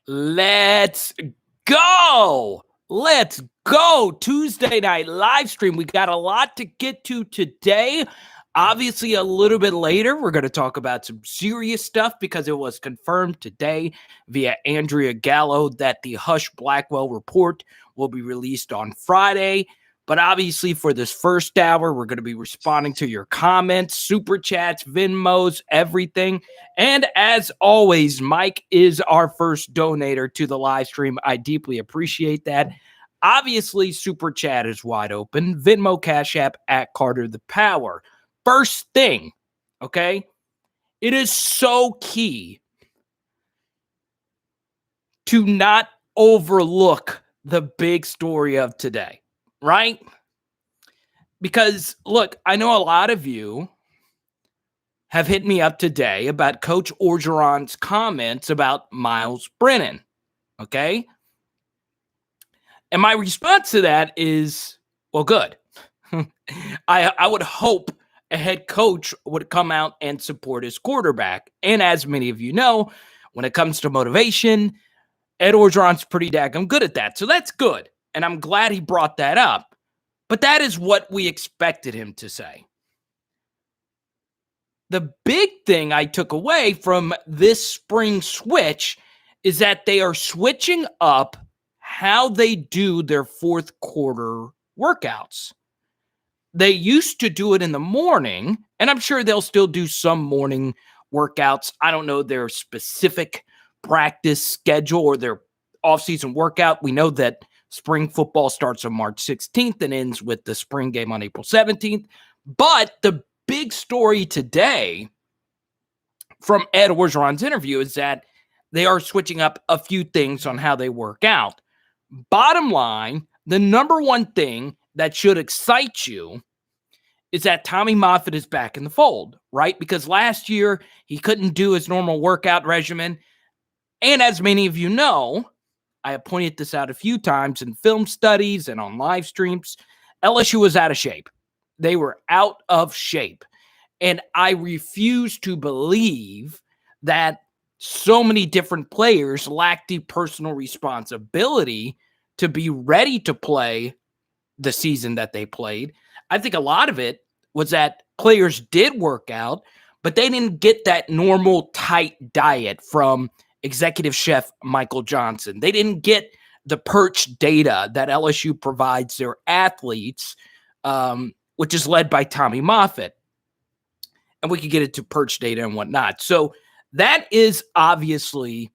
Let's go. Let's go. Tuesday night live stream. We got a lot to get to today. Obviously, a little bit later, we're going to talk about some serious stuff because it was confirmed today via Andrea Gallo that the Hush Blackwell report will be released on Friday. But obviously, for this first hour, we're going to be responding to your comments, super chats, Venmos, everything. And as always, Mike is our first donator to the live stream. I deeply appreciate that. Obviously, super chat is wide open. Venmo, Cashapp at Carter the Power. First thing, okay? It is so key to not overlook the big story of today, right? Because, look, I know a lot of you have hit me up today about Coach Orgeron's comments about Myles Brennan, okay? And my response to that is, well, good. I would hope a head coach would come out and support his quarterback. And as many of you know, when it comes to motivation, Ed Orgeron's pretty daggum good at that. So that's good. And I'm glad he brought that up. But that is what we expected him to say. The big thing I took away from this spring switch is that they are switching up how they do their fourth quarter workouts. They used to do it in the morning, and I'm sure they'll still do some morning workouts. I don't know their specific practice schedule or their offseason workout. We know that spring football starts on March 16th and ends with the spring game on April 17th. But the big story today from Ed Orgeron's interview is that they are switching up a few things on how they work out. Bottom line, the number one thing that should excite you is that Tommy Moffitt is back in the fold, right? Because last year he couldn't do his normal workout regimen. And as many of you know, I have pointed this out a few times in film studies and on live streams, LSU was out of shape. They were out of shape. And I refuse to believe that so many different players lack the personal responsibility to be ready to play the season that they played. I think a lot of it was that players did work out, but they didn't get that normal tight diet from executive chef Michael Johnson. They didn't get the perch data that LSU provides their athletes, which is led by Tommy Moffitt. And we could get into perch data and whatnot. So that is obviously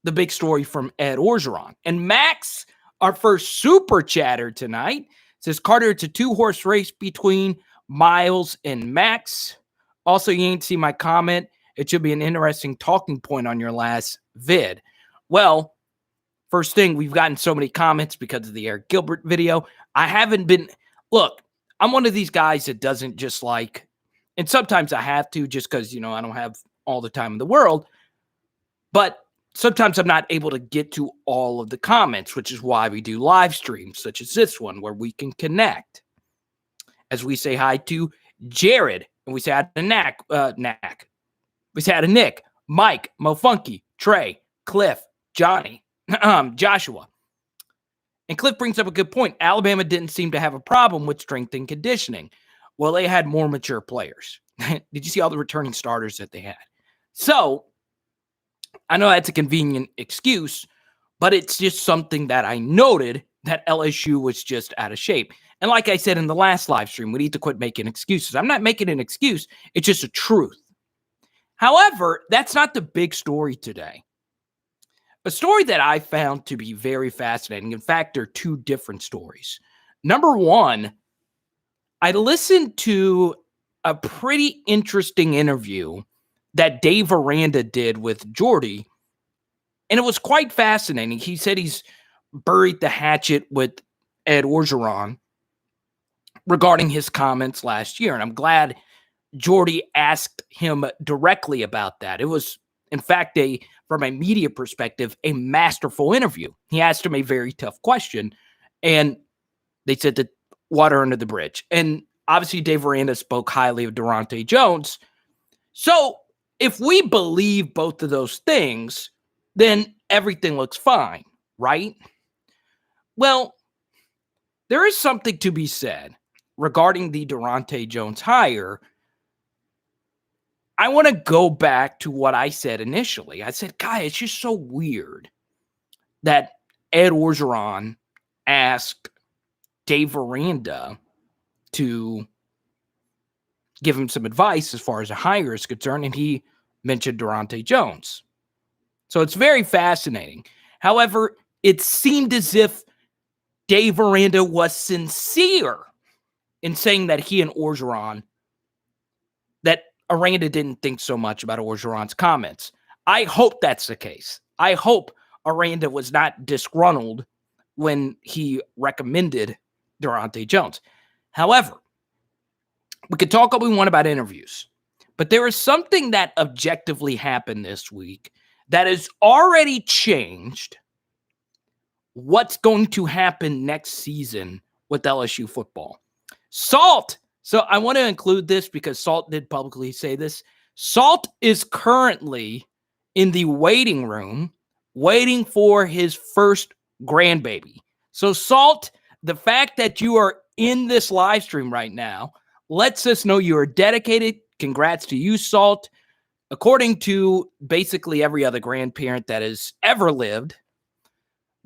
the big story from Ed Orgeron. And Max, our first super chatter tonight, says, Carter, it's a two-horse race between Myles and Max. Also, you ain't see my comment. It should be an interesting talking point on your last vid. Well, first thing, we've gotten so many comments because of the Arik Gilbert video. I haven't been, look, I'm one of these guys that doesn't just like, and sometimes I have to just because, you know, I don't have all the time in the world, but sometimes I'm not able to get to all of the comments, which is why we do live streams such as this one where we can connect. As we say hi to Jared, and we say hi to Knack. We say hi to Nick, Mike, Mo Funky, Trey, Cliff, Johnny, Joshua. And Cliff brings up a good point. Alabama didn't seem to have a problem with strength and conditioning. Well, they had more mature players. Did you see all the returning starters that they had? So, I know that's a convenient excuse, but it's just something that I noted that LSU was just out of shape. And like I said in the last live stream, we need to quit making excuses. I'm not making an excuse. It's just a truth. However, that's not the big story today. A story that I found to be very fascinating. In fact, there are two different stories. Number one, I listened to a pretty interesting interview that Dave Aranda did with Jordy, and it was quite fascinating. He said he's buried the hatchet with Ed Orgeron regarding his comments last year, and I'm glad Jordy asked him directly about that. It was, in fact, from a media perspective, a masterful interview. He asked him a very tough question, and they said that water under the bridge. And obviously, Dave Aranda spoke highly of Durante Jones. So if we believe both of those things, then everything looks fine, right? Well, there is something to be said regarding the Durante Jones hire. I want to go back to what I said initially. I said, "Guy, it's just so weird that Ed Orgeron asked Dave Aranda to give him some advice as far as a hire is concerned, and he mentioned Durante Jones." So it's very fascinating. However, it seemed as if Dave Aranda was sincere in saying that he and Orgeron, that Aranda didn't think so much about Orgeron's comments. I hope that's the case. I hope Aranda was not disgruntled when he recommended Durante Jones. However, we could talk all we want about interviews, but there is something that objectively happened this week that has already changed what's going to happen next season with LSU football. Salt. So I want to include this because Salt did publicly say this. Salt is currently in the waiting room waiting for his first grandbaby. So Salt, the fact that you are in this live stream right now lets us know you are dedicated. Congrats to you, Salt. According to basically every other grandparent that has ever lived,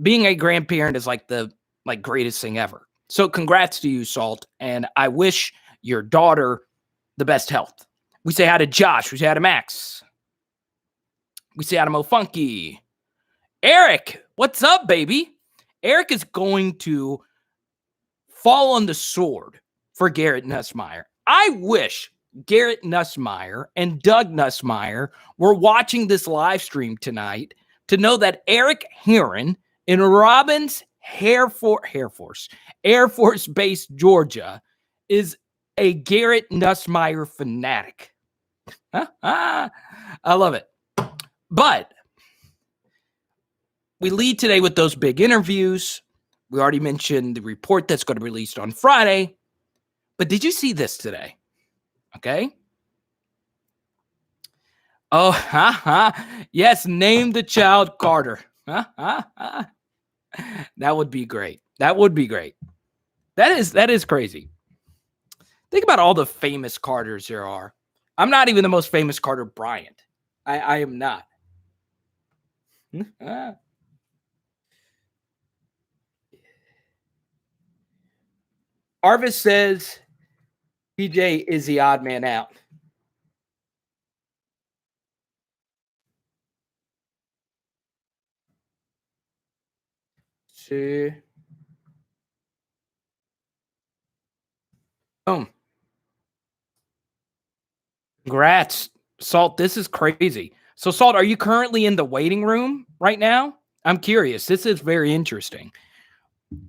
being a grandparent is like the greatest thing ever. So congrats to you, Salt, and I wish your daughter the best health. We say hi to Josh. We say hi to Max. We say hi to Mo Funky. Eric, what's up, baby? Eric is going to fall on the sword for Garrett Nussmeier. I wish Garrett Nussmeier and Doug Nussmeier were watching this live stream tonight to know that Eric Heron in Robbins Air Force Base, Georgia, is a Garrett Nussmeier fanatic. I love it. But we lead today with those big interviews. We already mentioned the report that's going to be released on Friday. But did you see this today? Okay. Oh, yes, name the child Carter. That would be great. That would be great. That is crazy. Think about all the famous Carters there are. I'm not even the most famous Carter Bryant. I am not. Arvis says PJ is the odd man out. See. Boom. Congrats, Salt. This is crazy. So, Salt, are you currently in the waiting room right now? I'm curious. This is very interesting.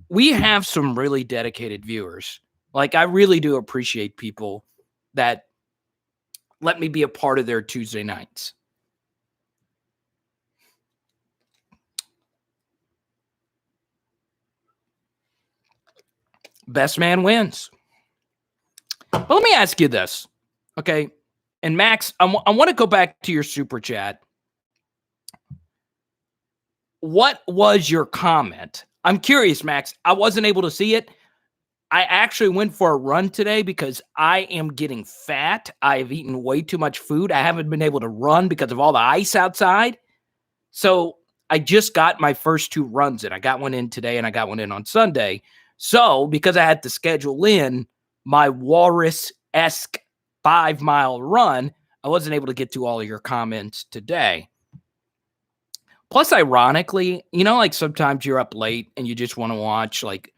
We have some really dedicated viewers. Like, I really do appreciate people that let me be a part of their Tuesday nights. Best man wins. But let me ask you this, okay? And Max, I want to go back to your super chat. What was your comment? I'm curious, Max. I wasn't able to see it. I actually went for a run today because I am getting fat. I've eaten way too much food. I haven't been able to run because of all the ice outside. So I just got my first 2 runs in. I got one in today and I got one in on Sunday. So because I had to schedule in my walrus-esque 5-mile run, I wasn't able to get to all of your comments today. Plus, ironically, like sometimes you're up late and you just want to watch like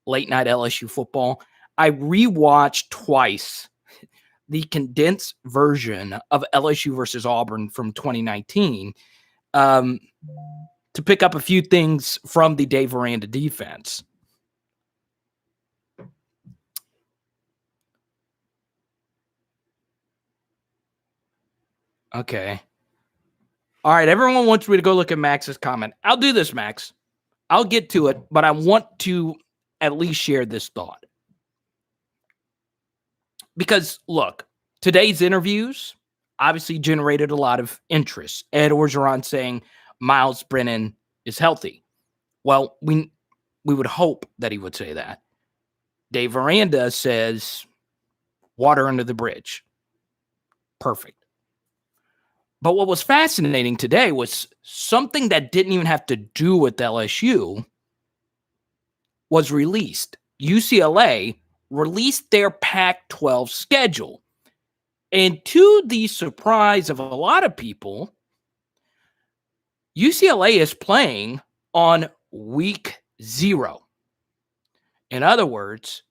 late night LSU football. I rewatched twice the condensed version of LSU versus Auburn from 2019 to pick up a few things from the Dave Aranda defense. Okay. All right. Everyone wants me to go look at Max's comment. I'll do this, Max. I'll get to it, but I want to at least share this thought. Because, look, today's interviews obviously generated a lot of interest. Ed Orgeron saying, Myles Brennan is healthy. Well, we would hope that he would say that. Dave Aranda says water under the bridge. Perfect. But what was fascinating today was something that didn't even have to do with LSU was released. UCLA released their Pac-12 schedule. And to the surprise of a lot of people, UCLA is playing on week 0. In other words,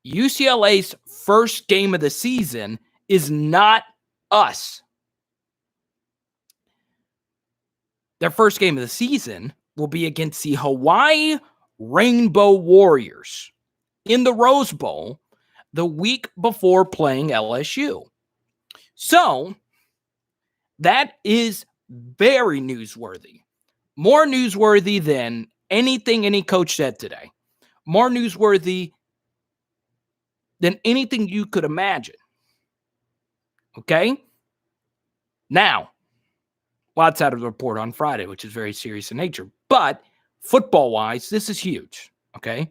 UCLA's first game of the season is not us. Their first game of the season will be against the Hawaii Rainbow Warriors in the Rose Bowl the week before playing LSU. So that is very newsworthy. More newsworthy than anything any coach said today. More newsworthy than anything you could imagine. Okay? Now, lots out of the report on Friday, which is very serious in nature. But football-wise, this is huge. Okay?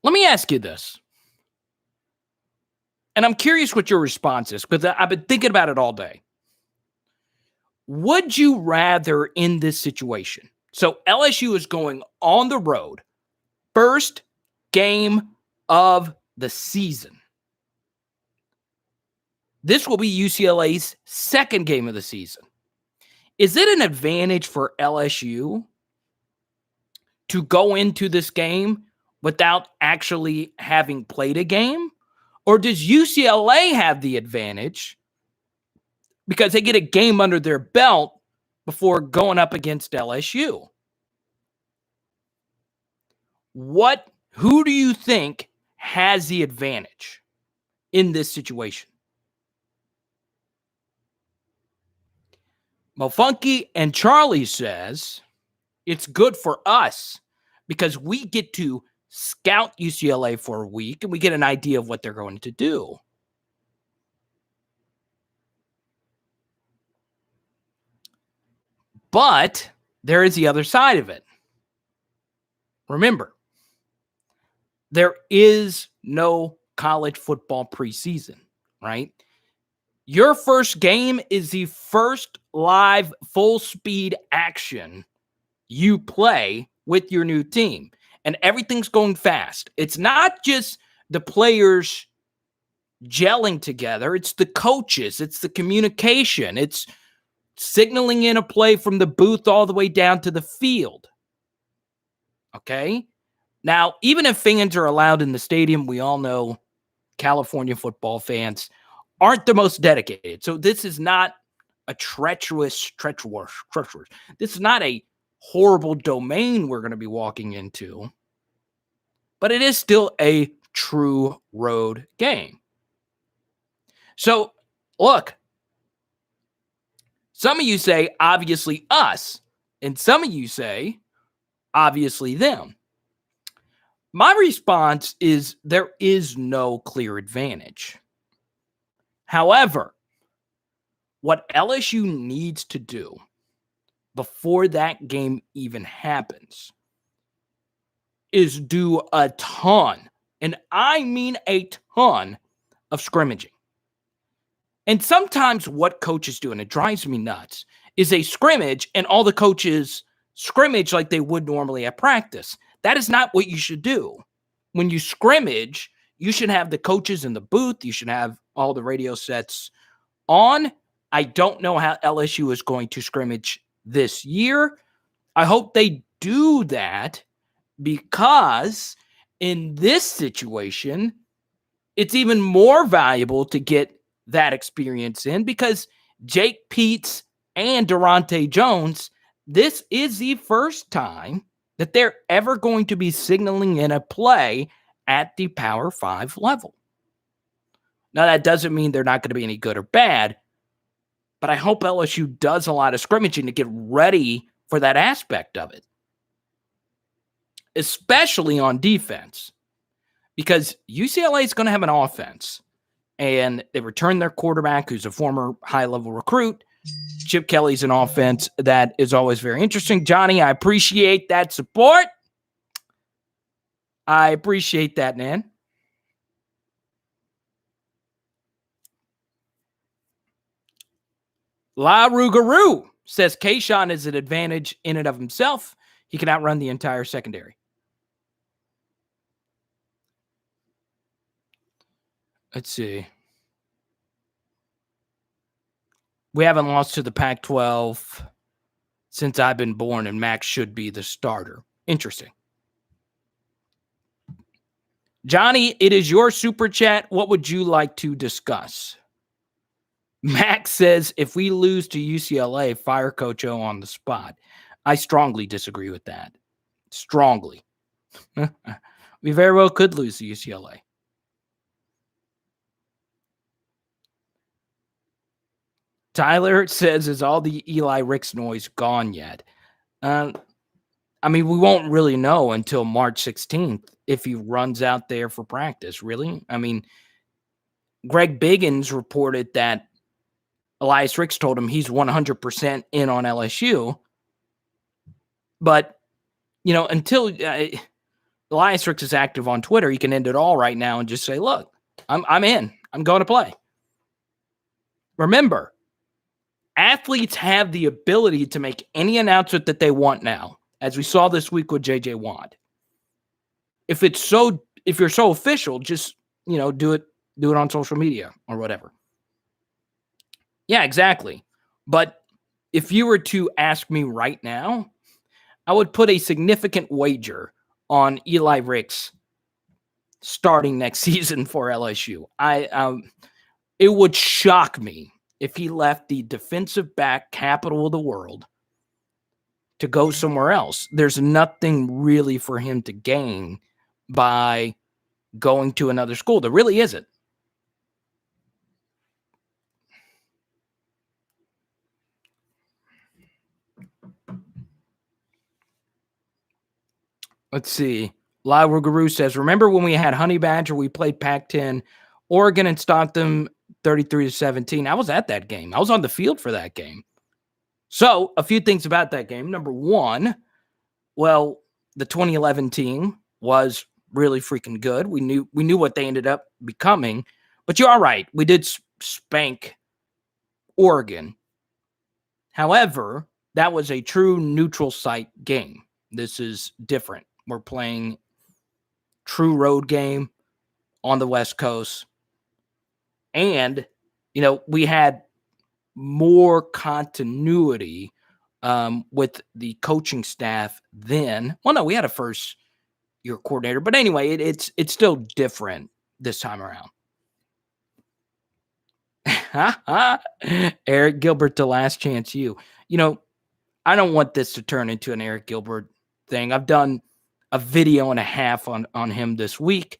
Let me ask you this. And I'm curious what your response is, because I've been thinking about it all day. Would you rather in this situation? So LSU is going on the road. First game of the season. This will be UCLA's second game of the season. Is it an advantage for LSU to go into this game without actually having played a game? Or does UCLA have the advantage because they get a game under their belt before going up against LSU? Who do you think has the advantage in this situation? Mofunky and Charlie says it's good for us because we get to scout UCLA for a week and we get an idea of what they're going to do. But there is the other side of it. Remember, there is no college football preseason, right? Your first game is the first live full speed action you play with your new team. And everything's going fast. It's not just the players gelling together. It's the coaches. It's the communication. It's signaling in a play from the booth all the way down to the field. Okay? Now, even if fans are allowed in the stadium, we all know California football fans aren't the most dedicated. So this is not a treacherous. This is not a horrible domain we're going to be walking into, but it is still a true road game. So, look, some of you say, obviously us, and some of you say, obviously them. My response is there is no clear advantage. However, what LSU needs to do before that game even happens is do a ton, and I mean a ton, of scrimmaging. And sometimes what coaches do, and it drives me nuts, is they scrimmage and all the coaches scrimmage like they would normally at practice. That is not what you should do. When you scrimmage, you should have the coaches in the booth. You should have all the radio sets on. I don't know how LSU is going to scrimmage this year. I hope they do that because in this situation, it's even more valuable to get that experience in because Jake Peetz and Durante Jones, this is the first time that they're ever going to be signaling in a play at the Power 5 level. Now, that doesn't mean they're not going to be any good or bad, but I hope LSU does a lot of scrimmaging to get ready for that aspect of it, especially on defense, because UCLA is going to have an offense, and they returned their quarterback, who's a former high-level recruit, Chip Kelly's an offense that is always very interesting. Johnny, I appreciate that support. I appreciate that, man. La Rougarou says Kayshawn is an advantage in and of himself. He can outrun the entire secondary. Let's see. We haven't lost to the Pac-12 since I've been born, and Max should be the starter. Interesting. Johnny, it is your super chat. What would you like to discuss? Max says, if we lose to UCLA, fire Coach O on the spot. I strongly disagree with that. Strongly. We very well could lose to UCLA. Tyler says, is all the Eli Ricks noise gone yet? I mean, we won't really know until March 16th if he runs out there for practice, really. I mean, Greg Biggins reported that Elias Ricks told him he's 100% in on LSU. But, you know, until Elias Ricks is active on Twitter, he can end it all right now and just say, look, I'm in. I'm going to play. Remember, athletes have the ability to make any announcement that they want now, as we saw this week with J.J. Watt. If you're so official, just, you know, do it on social media or whatever. Yeah, exactly. But if you were to ask me right now, I would put a significant wager on Eli Ricks starting next season for LSU. It would shock me if he left the defensive back capital of the world to go somewhere else. There's nothing really for him to gain by going to another school. There really isn't. Let's see. Lyra Guru says, remember when we had Honey Badger, we played Pac-10, Oregon, and stopped them 33-17. I was at that game. I was on the field for that game. So a few things about that game. Number one, well, the 2011 team was really freaking good. We knew what they ended up becoming. But you are right. We did spank Oregon. However, that was a true neutral site game. This is different. We're playing true road game on the West Coast. And, you know, we had more continuity with the coaching staff then. Well, no, we had a first-year coordinator. But anyway, it's still different this time around. Arik Gilbert to Last Chance U. You know, I don't want this to turn into an Arik Gilbert thing. I've done a video and a half on him this week.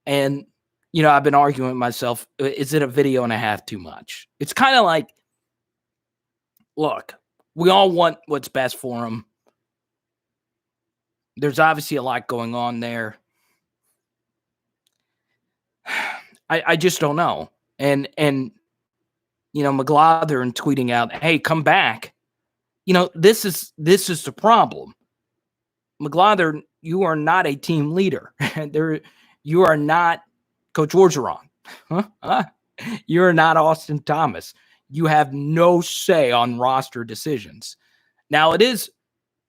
And, you know, I've been arguing with myself, is it a video and a half too much? It's kind of like, look, we all want what's best for him. There's obviously a lot going on there. I just don't know. And you know, McLaughlin tweeting out, hey, come back. You know, this is the problem. McLaughlin, you are not a team leader. You are not Coach Orgeron. You are not Austin Thomas. You have no say on roster decisions. Now, it is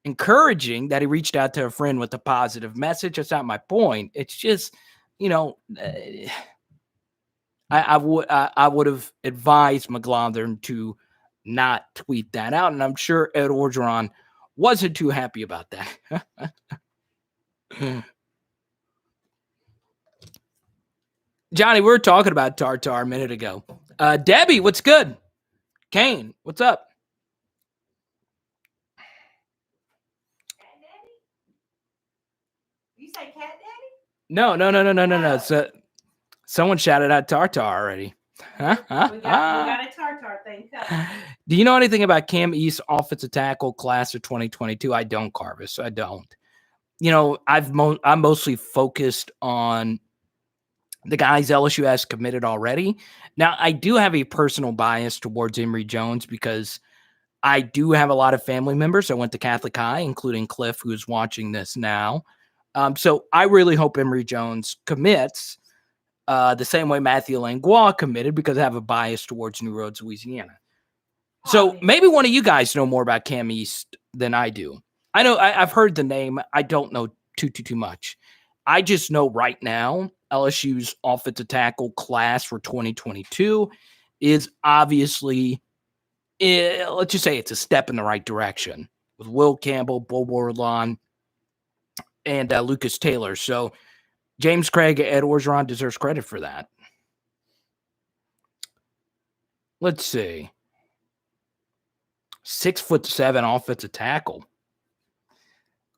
encouraging that he reached out to a friend with a positive message. That's not my point. It's just, you know, I would have advised McLaughlin to not tweet that out, and I'm sure Ed Orgeron wasn't too happy about that. Johnny, we were talking about Tartar a minute ago. Debbie, what's good? Kane, what's up? Cat Daddy? You say Cat Daddy? No. So, someone shouted out Tartar already. We got a Tartar thing coming. Do you know anything about Cam East offensive tackle class of 2022? I don't, Carvis. I don't. You know, I'm mostly focused on the guys LSU has committed already. Now, I do have a personal bias towards Emory Jones because I do have a lot of family members that went to Catholic High, including Cliff, who's watching this now. So I really hope Emory Jones commits the same way Matthew Langlois committed because I have a bias towards New Roads, Louisiana. So maybe one of you guys know more about Cam East than I do. I know I've heard the name. I don't know too much. I just know right now LSU's offensive tackle class for 2022 is obviously, let's just say it's a step in the right direction with Will Campbell, Bo Bordelon, and Lucas Taylor. So James Craig at Orgeron deserves credit for that. Let's see. 6'7" offensive tackle.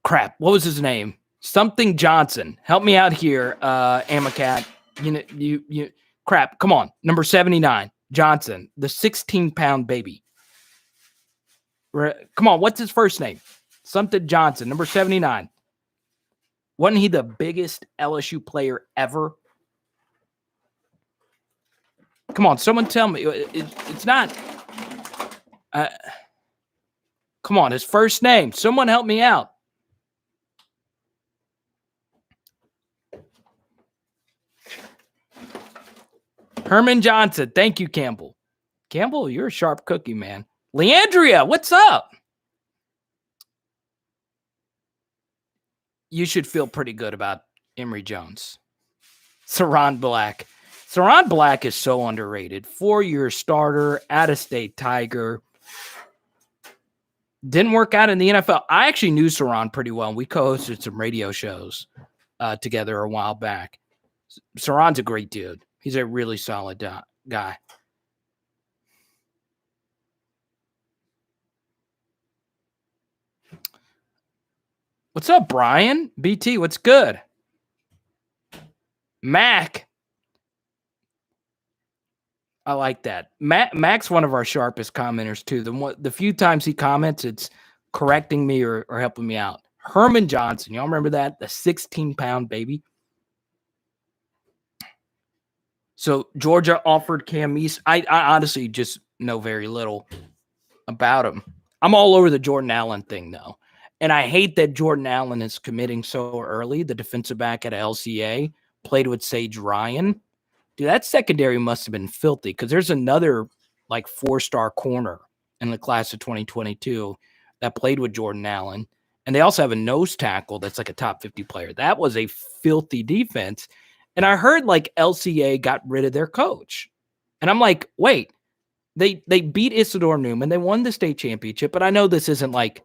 Crap. What was his name? Something Johnson. Help me out here, Amacat. You crap. Come on. Number 79, Johnson, the 16-pound baby. Come on. What's his first name? Something Johnson, number 79. Wasn't he the biggest LSU player ever? Come on. Someone tell me. It's not. Come on. His first name. Someone help me out. Herman Johnson. Thank you, Campbell. Campbell, you're a sharp cookie, man. Leandria, what's up? You should feel pretty good about Emory Jones. Saran Black. Saran Black is so underrated. 4-year starter, out-of-state Tiger. Didn't work out in the NFL. I actually knew Saran pretty well. We co-hosted some radio shows together a while back. Saran's a great dude. He's a really solid guy. What's up, Brian? BT, what's good? Mac. I like that. Mac's one of our sharpest commenters, too. The few times he comments, it's correcting me or helping me out. Herman Johnson. Y'all remember that? The 16-pound baby. So Georgia offered Cam East. I honestly just know very little about him. I'm all over the Jordan Allen thing, though. And I hate that Jordan Allen is committing so early. The defensive back at LCA played with Sage Ryan. Dude, that secondary must have been filthy because there's another like 4-star corner in the class of 2022 that played with Jordan Allen. And they also have a nose tackle that's like a top 50 player. That was a filthy defense. And I heard like LCA got rid of their coach. And I'm like, wait, they beat Isidore Newman. They won the state championship. But I know this isn't like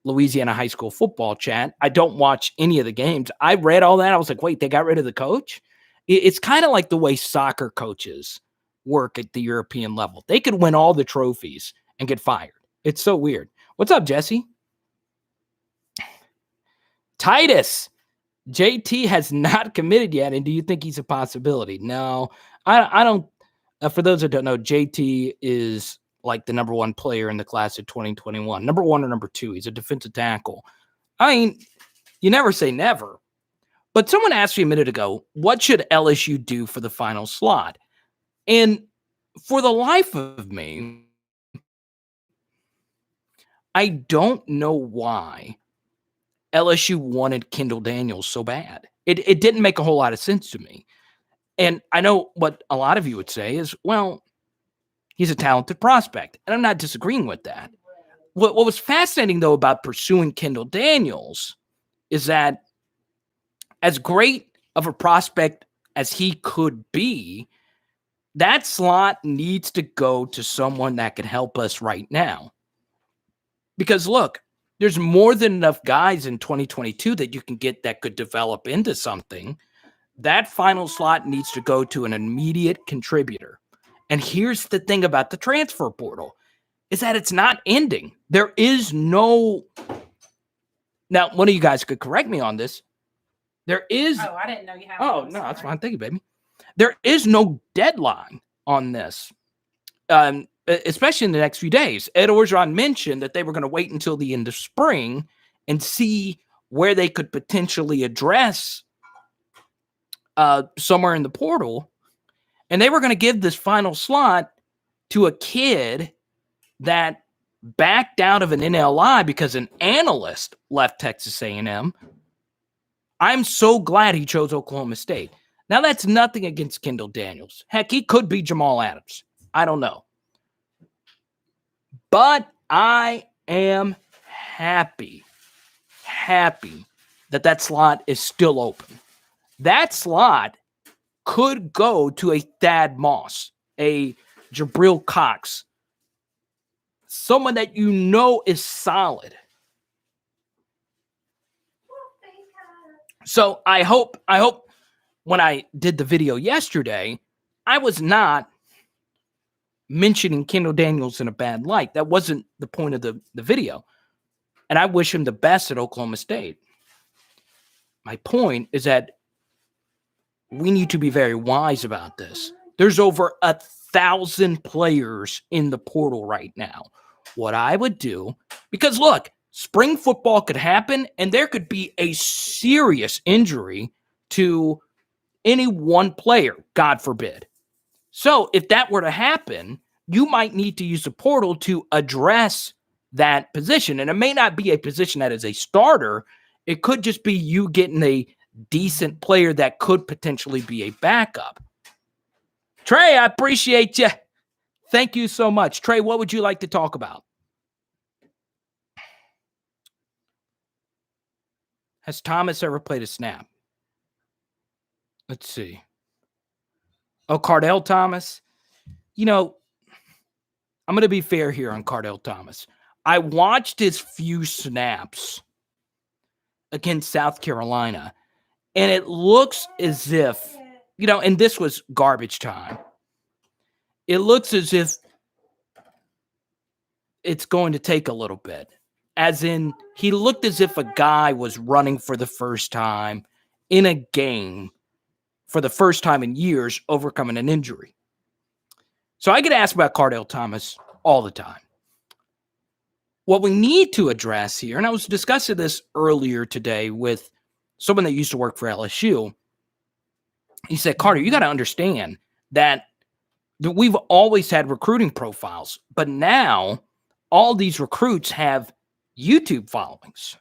Louisiana high school football chat. I don't watch any of the games. I read all that. I was like, wait, they got rid of the coach? It's kind of like the way soccer coaches work at the European level. They could win all the trophies and get fired. It's so weird. What's up, Jesse? Titus. JT has not committed yet, and do you think he's a possibility? No, I don't. For those that don't know, JT is like the number 1 player in the class of 2021. Number 1 or number 2. He's a defensive tackle. I mean, you never say never. But someone asked me a minute ago, what should LSU do for the final slot? And for the life of me, I don't know why LSU wanted Kendall Daniels so bad. It didn't make a whole lot of sense to me. And I know what a lot of you would say is, well, he's a talented prospect. And I'm not disagreeing with that. What was fascinating, though, about pursuing Kendall Daniels is that as great of a prospect as he could be, that slot needs to go to someone that can help us right now. Because look, there's more than enough guys in 2022 that you can get that could develop into something. That final slot needs to go to an immediate contributor. And here's the thing about the transfer portal is that it's not ending. There is no. Now, one of you guys could correct me on this. There is. Oh, I didn't know you had. Oh, no, that's fine. Thank you, baby. There is no deadline on this, especially in the next few days. Ed Orgeron mentioned that they were going to wait until the end of spring and see where they could potentially address somewhere in the portal, and they were going to give this final slot to a kid that backed out of an NLI because an analyst left Texas A&M. I'm so glad he chose Oklahoma State. Now, that's nothing against Kendall Daniels. Heck, he could be Jamal Adams. I don't know. But I am happy that slot is still open. That slot could go to a Thad Moss, a Jabril Cox, someone that you know is solid. So I hope when I did the video yesterday, I was not mentioning Kendall Daniels in a bad light. That wasn't the point of the video. And I wish him the best at Oklahoma State. My point is that we need to be very wise about this. There's over 1,000 players in the portal right now. What I would do, because look, spring football could happen and there could be a serious injury to any one player, God forbid. So if that were to happen, you might need to use the portal to address that position. And it may not be a position that is a starter. It could just be you getting a decent player that could potentially be a backup. Trey, I appreciate you. Thank you so much. Trey, what would you like to talk about? Has Thomas ever played a snap? Let's see. Oh, Cardell Thomas. You know, I'm going to be fair here on Cardell Thomas. I watched his few snaps against South Carolina, and it looks as if, you know, and this was garbage time. It looks as if it's going to take a little bit. As in, he looked as if a guy was running for the first time in a game for the first time in years, overcoming an injury. So I get asked about Cardell Thomas all the time. What we need to address here, and I was discussing this earlier today with someone that used to work for LSU. He said, Carter, you got to understand that we've always had recruiting profiles, but now all these recruits have YouTube followings.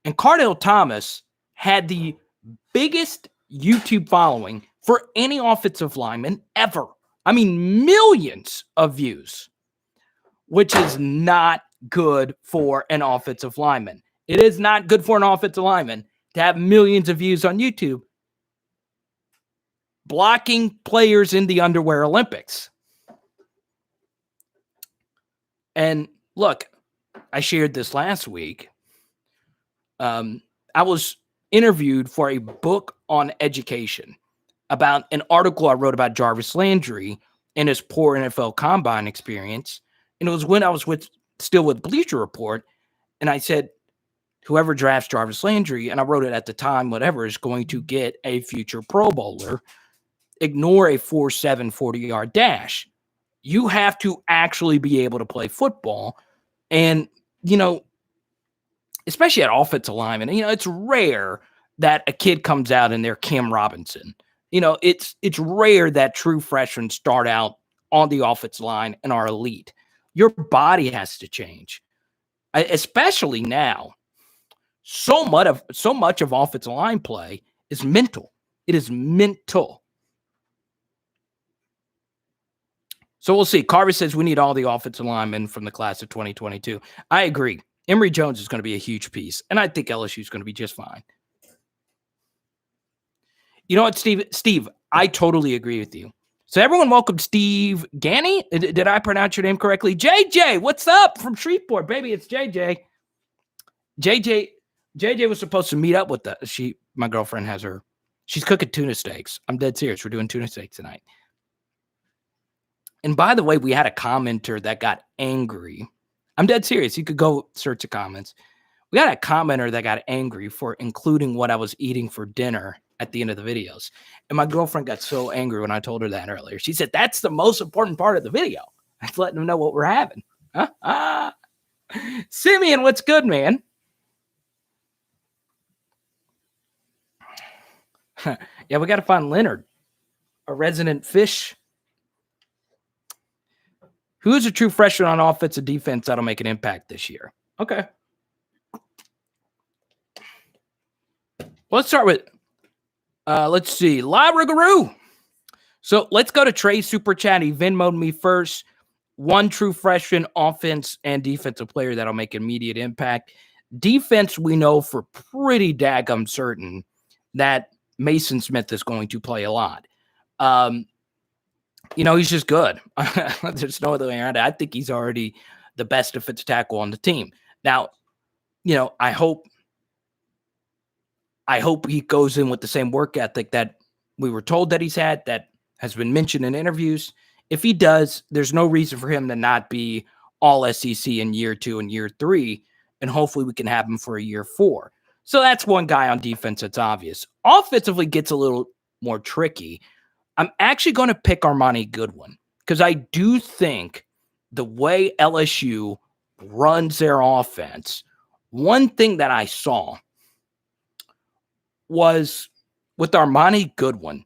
And Cardell Thomas had the biggest YouTube following for any offensive lineman ever. I mean, millions of views, which is not good for an offensive lineman. It is not good for an offensive lineman to have millions of views on YouTube blocking players in the underwear Olympics. And look, I shared this last week. I was interviewed for a book on education about an article I wrote about Jarvis Landry and his poor NFL combine experience. And it was when I was still with Bleacher Report. And I said, whoever drafts Jarvis Landry, and I wrote it at the time, whatever, is going to get a future Pro Bowler. Ignore a 4.7 40-yard dash. You have to actually be able to play football. And, you know, especially at offensive lineman, you know, it's rare that a kid comes out and they're Cam Robinson. You know, it's rare that true freshmen start out on the offensive line and are elite. Your body has to change, especially now. So much of offensive line play is mental. It is mental. So we'll see. Carver says we need all the offensive linemen from the class of 2022. I agree. Emory Jones is going to be a huge piece, and I think LSU is going to be just fine. You know what, Steve, I totally agree with you. So everyone welcome Steve Ganny. Did I pronounce your name correctly? JJ, what's up from Shreveport? Baby, it's JJ. JJ was supposed to meet up with my girlfriend she's cooking tuna steaks. I'm dead serious. We're doing tuna steaks tonight. And by the way, we had a commenter that got angry. I'm dead serious. You could go search the comments. We got a commenter that got angry for including what I was eating for dinner at the end of the videos. And my girlfriend got so angry when I told her that earlier. She said, that's the most important part of the video. I was letting them know what we're having. Simeon, what's good, man? Yeah, we got to find Leonard, a resident fish. Who's a true freshman on offense and defense that'll make an impact this year? Okay. Let's start with, let's see, La Rigaroo. So let's go to Trey's Super Chat. He Venmo'd me first. One true freshman offense and defensive player that'll make immediate impact. Defense, we know for pretty daggum certain that Mason Smith is going to play a lot. He's just good. There's no other way around it. I think he's already the best defensive tackle on the team. Now, I hope he goes in with the same work ethic that we were told that he's had, that has been mentioned in interviews. If he does, there's no reason for him to not be all SEC in year 2 and year 3, and hopefully we can have him for a year 4. So that's one guy on defense that's obvious. Offensively gets a little more tricky. I'm actually going to pick Armani Goodwin because I do think the way LSU runs their offense, one thing that I saw was with Armani Goodwin,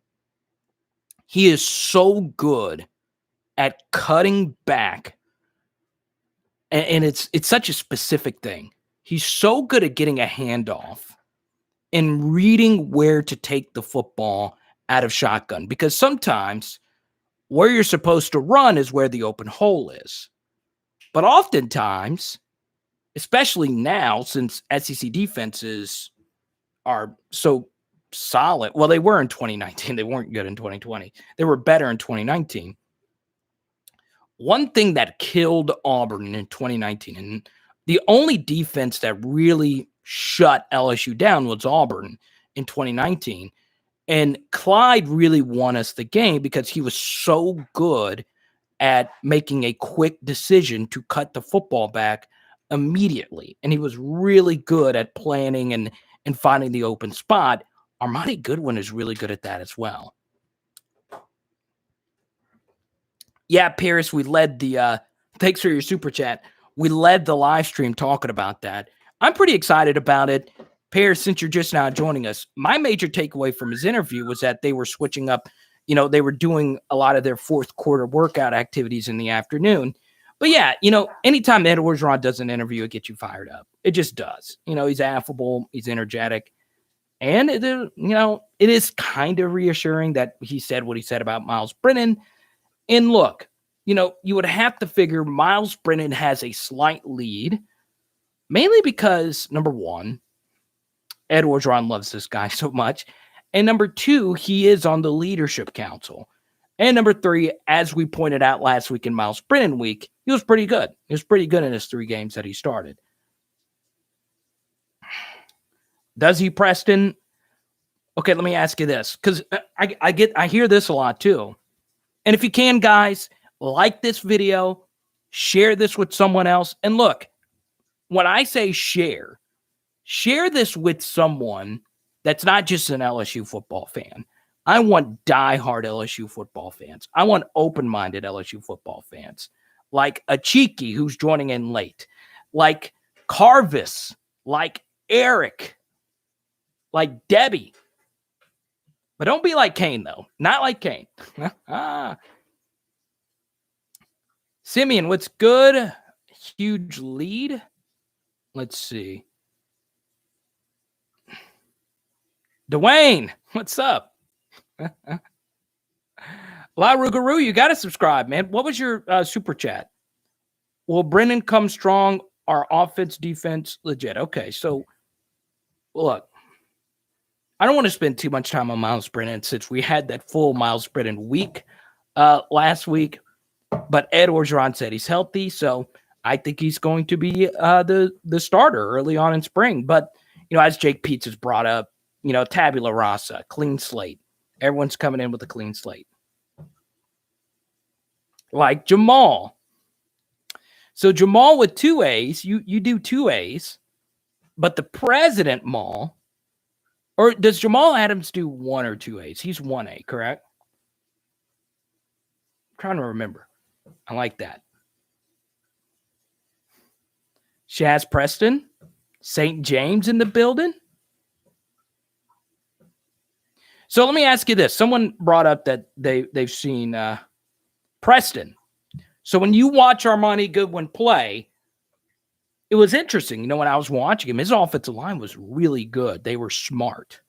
he is so good at cutting back, and it's such a specific thing. He's so good at getting a handoff and reading where to take the football out of shotgun, because sometimes where you're supposed to run is where the open hole is. But oftentimes, especially now, since SEC defenses are so solid, well, they were in 2019. They weren't good in 2020. They were better in 2019. One thing that killed Auburn in 2019, and the only defense that really shut LSU down was Auburn in 2019. And Clyde really won us the game because he was so good at making a quick decision to cut the football back immediately. And he was really good at planning and finding the open spot. Armani Goodwin is really good at that as well. Yeah, Paris, we led the thanks for your super chat. We led the live stream talking about that. I'm pretty excited about it. Paris, since you're just now joining us, my major takeaway from his interview was that they were switching up. They were doing a lot of their fourth quarter workout activities in the afternoon. But yeah, anytime Ed Orgeron does an interview, it gets you fired up. It just does. He's affable, he's energetic. And it is kind of reassuring that he said what he said about Myles Brennan. And look, you would have to figure Myles Brennan has a slight lead, mainly because, number one, Ed Orgeron loves this guy so much. And number two, he is on the leadership council. And number three, as we pointed out last week in Myles Brennan week, he was pretty good. He was pretty good in his 3 games that he started. Does he, Preston? Okay, let me ask you this, because I hear this a lot too. And if you can, guys, like this video, share this with someone else. And look, when I say share this with someone that's not just an LSU football fan. I want diehard LSU football fans. I want open-minded LSU football fans, like a Cheeky who's joining in late, like Carvis, like Eric, like Debbie. But don't be like Kane, though. Not like Kane. Simeon, what's good? Huge lead. Let's see. Dwayne, what's up? La Rugaroo, you got to subscribe, man. What was your super chat? Will Brennan come strong? Our offense, defense, legit. Okay, so look, I don't want to spend too much time on Myles Brennan since we had that full Myles Brennan week last week. But Ed Orgeron said he's healthy, so I think he's going to be the starter early on in spring. But, as Jake Peets has brought up, tabula rasa, clean slate. Everyone's coming in with a clean slate. Like Jamal. So Jamal with 2 A's, you do 2 A's, but the president Maul, or does Jamal Adams do 1 or 2 A's? He's 1 A, correct? I'm trying to remember. I like that. Shaz Preston, St. James in the building. So let me ask you this. Someone brought up that they've seen Preston. So when you watch Armani Goodwin play, it was interesting. You know, when I was watching him, his offensive line was really good. They were smart.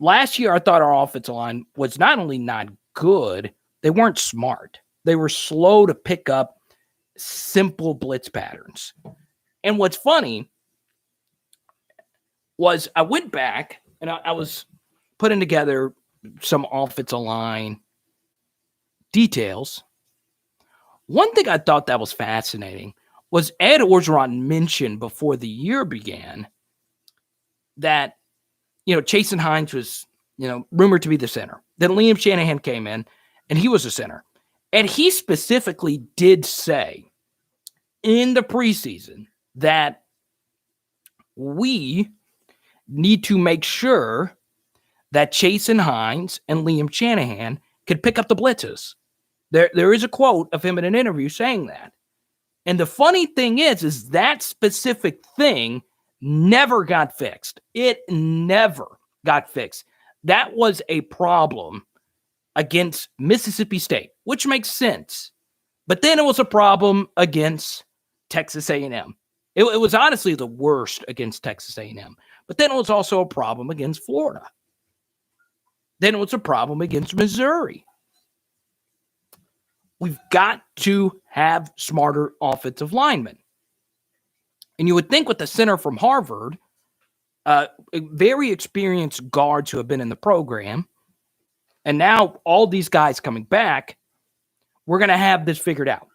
Last year, I thought our offensive line was not only not good, they weren't smart. They were slow to pick up simple blitz patterns. And what's funny was I went back and I was putting together some offensive line details. One thing I thought that was fascinating was Ed Orgeron mentioned before the year began that, Chasen Hines was, rumored to be the center. Then Liam Shanahan came in and he was a center. And he specifically did say in the preseason that we need to make sure that Chasen Hines and Liam Shanahan could pick up the blitzes. There is a quote of him in an interview saying that. And the funny thing is that specific thing never got fixed. It never got fixed. That was a problem against Mississippi State, which makes sense. But then it was a problem against Texas A&M. It was honestly the worst against Texas A&M. But then it was also a problem against Florida. Then it was a problem against Missouri. We've got to have smarter offensive linemen. And you would think with the center from Harvard, very experienced guards who have been in the program, and now all these guys coming back, we're going to have this figured out.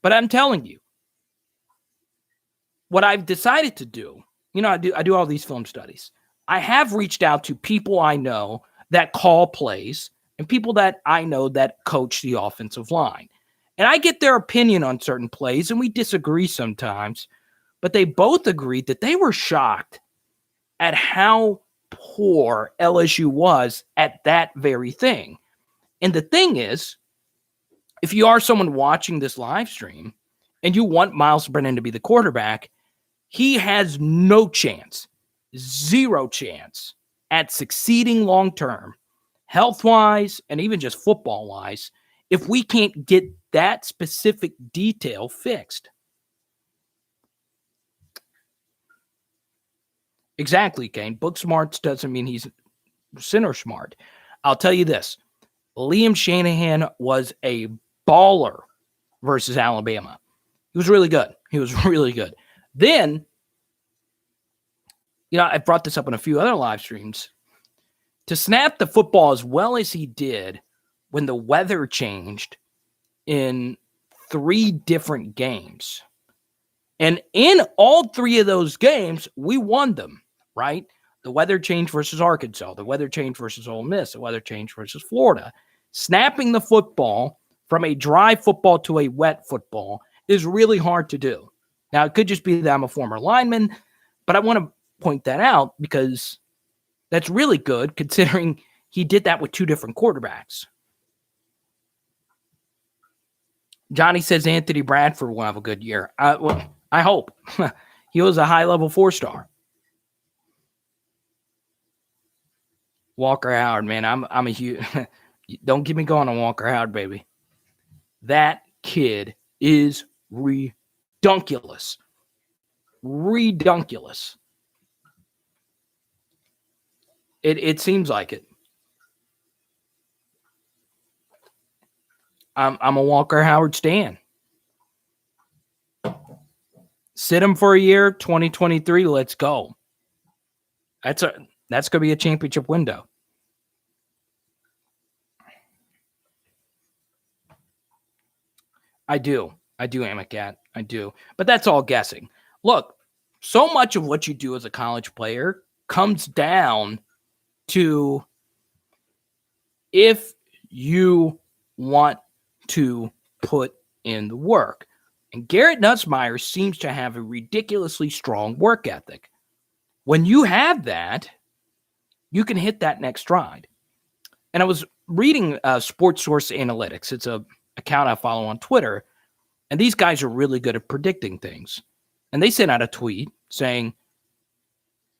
But I'm telling you, what I've decided to do, I do all these film studies. I have reached out to people I know that call plays and people that I know that coach the offensive line. And I get their opinion on certain plays, and we disagree sometimes, but they both agreed that they were shocked at how poor LSU was at that very thing. And the thing is, if you are someone watching this live stream and you want Myles Brennan to be the quarterback, he has no chance, zero chance at succeeding long-term, health-wise and even just football-wise, if we can't get that specific detail fixed. Exactly, Kane. Book smarts doesn't mean he's center smart. I'll tell you this. Liam Shanahan was a baller versus Alabama. He was really good. Then, I brought this up in a few other live streams. To snap the football as well as he did when the weather changed in 3 different games. And in all 3 of those games, we won them, right? The weather change versus Arkansas, the weather change versus Ole Miss, the weather change versus Florida. Snapping the football from a dry football to a wet football is really hard to do. Now, it could just be that I'm a former lineman, but I want to point that out because that's really good considering he did that with 2 different quarterbacks. Johnny says Anthony Bradford will have a good year. I hope. He was a high-level 4-star. Walker Howard, man, I'm a huge... Don't get me going on Walker Howard, baby. That kid is redunculous. Redunculous. It seems like it. I'm a Walker Howard stan. Sit him for a year, 2023. Let's go. That's going to be a championship window. I do, Amacat. I do. But that's all guessing. Look, so much of what you do as a college player comes down to if you want to put in the work. And Garrett Nussmeier seems to have a ridiculously strong work ethic. When you have that, you can hit that next stride. And I was reading Sports Source Analytics. It's a account I follow on Twitter. And these guys are really good at predicting things. And they sent out a tweet saying,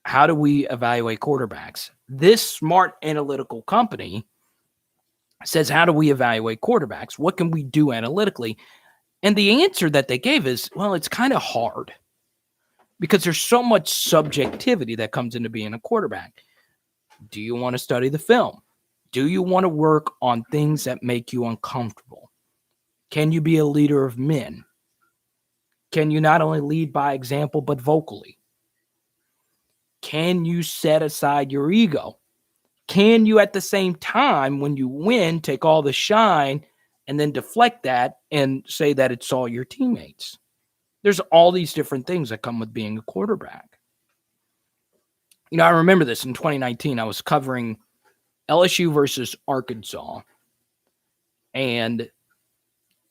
how do we evaluate quarterbacks? this smart analytical company says, how do we evaluate quarterbacks? What can we do analytically? And the answer that they gave is, well, it's kind of hard because there's so much subjectivity that comes into being a quarterback. Do you want to study the film? Do you want to work on things that make you uncomfortable? Can you be a leader of men? Can you not only lead by example, but vocally? Can you set aside your ego? Can you, at the same time, when you win, take all the shine and then deflect that and say that it's all your teammates? There's all these different things that come with being a quarterback. You know, I remember this in 2019. I was covering LSU versus Arkansas. And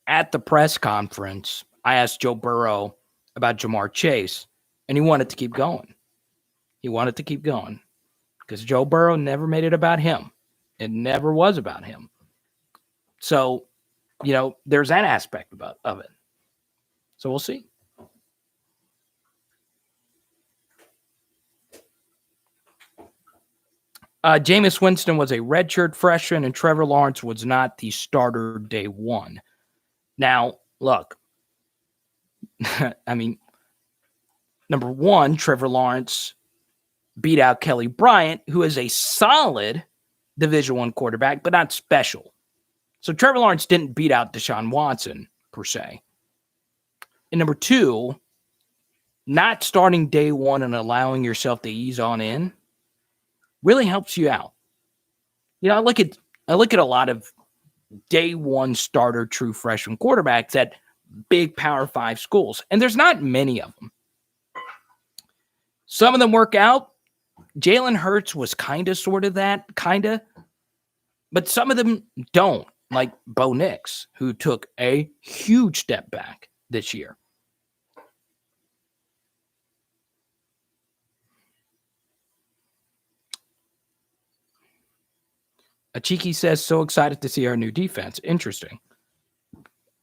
at the press conference, I asked Joe Burrow about Jamar Chase, and he wanted to keep going. He wanted to keep going because Joe Burrow never made it about him. It never was about him. So, you know, there's that aspect of it. So we'll see. Jameis Winston was a redshirt freshman, and Trevor Lawrence was not the starter day one. Now, look, I mean, number one, Trevor Lawrence beat out Kelly Bryant, who is a solid Division I quarterback, but not special. So Trevor Lawrence didn't beat out Deshaun Watson, per se. And number two, not starting day one and allowing yourself to ease on in really helps you out. You know, I look at a lot of day one starter true freshman quarterbacks at big Power 5 schools, and there's not many of them. Some of them work out. Jalen Hurts was kind of sort of that, but some of them don't, like Bo Nix, who took a huge step back this year. Achiki says, so excited to see our new defense. Interesting.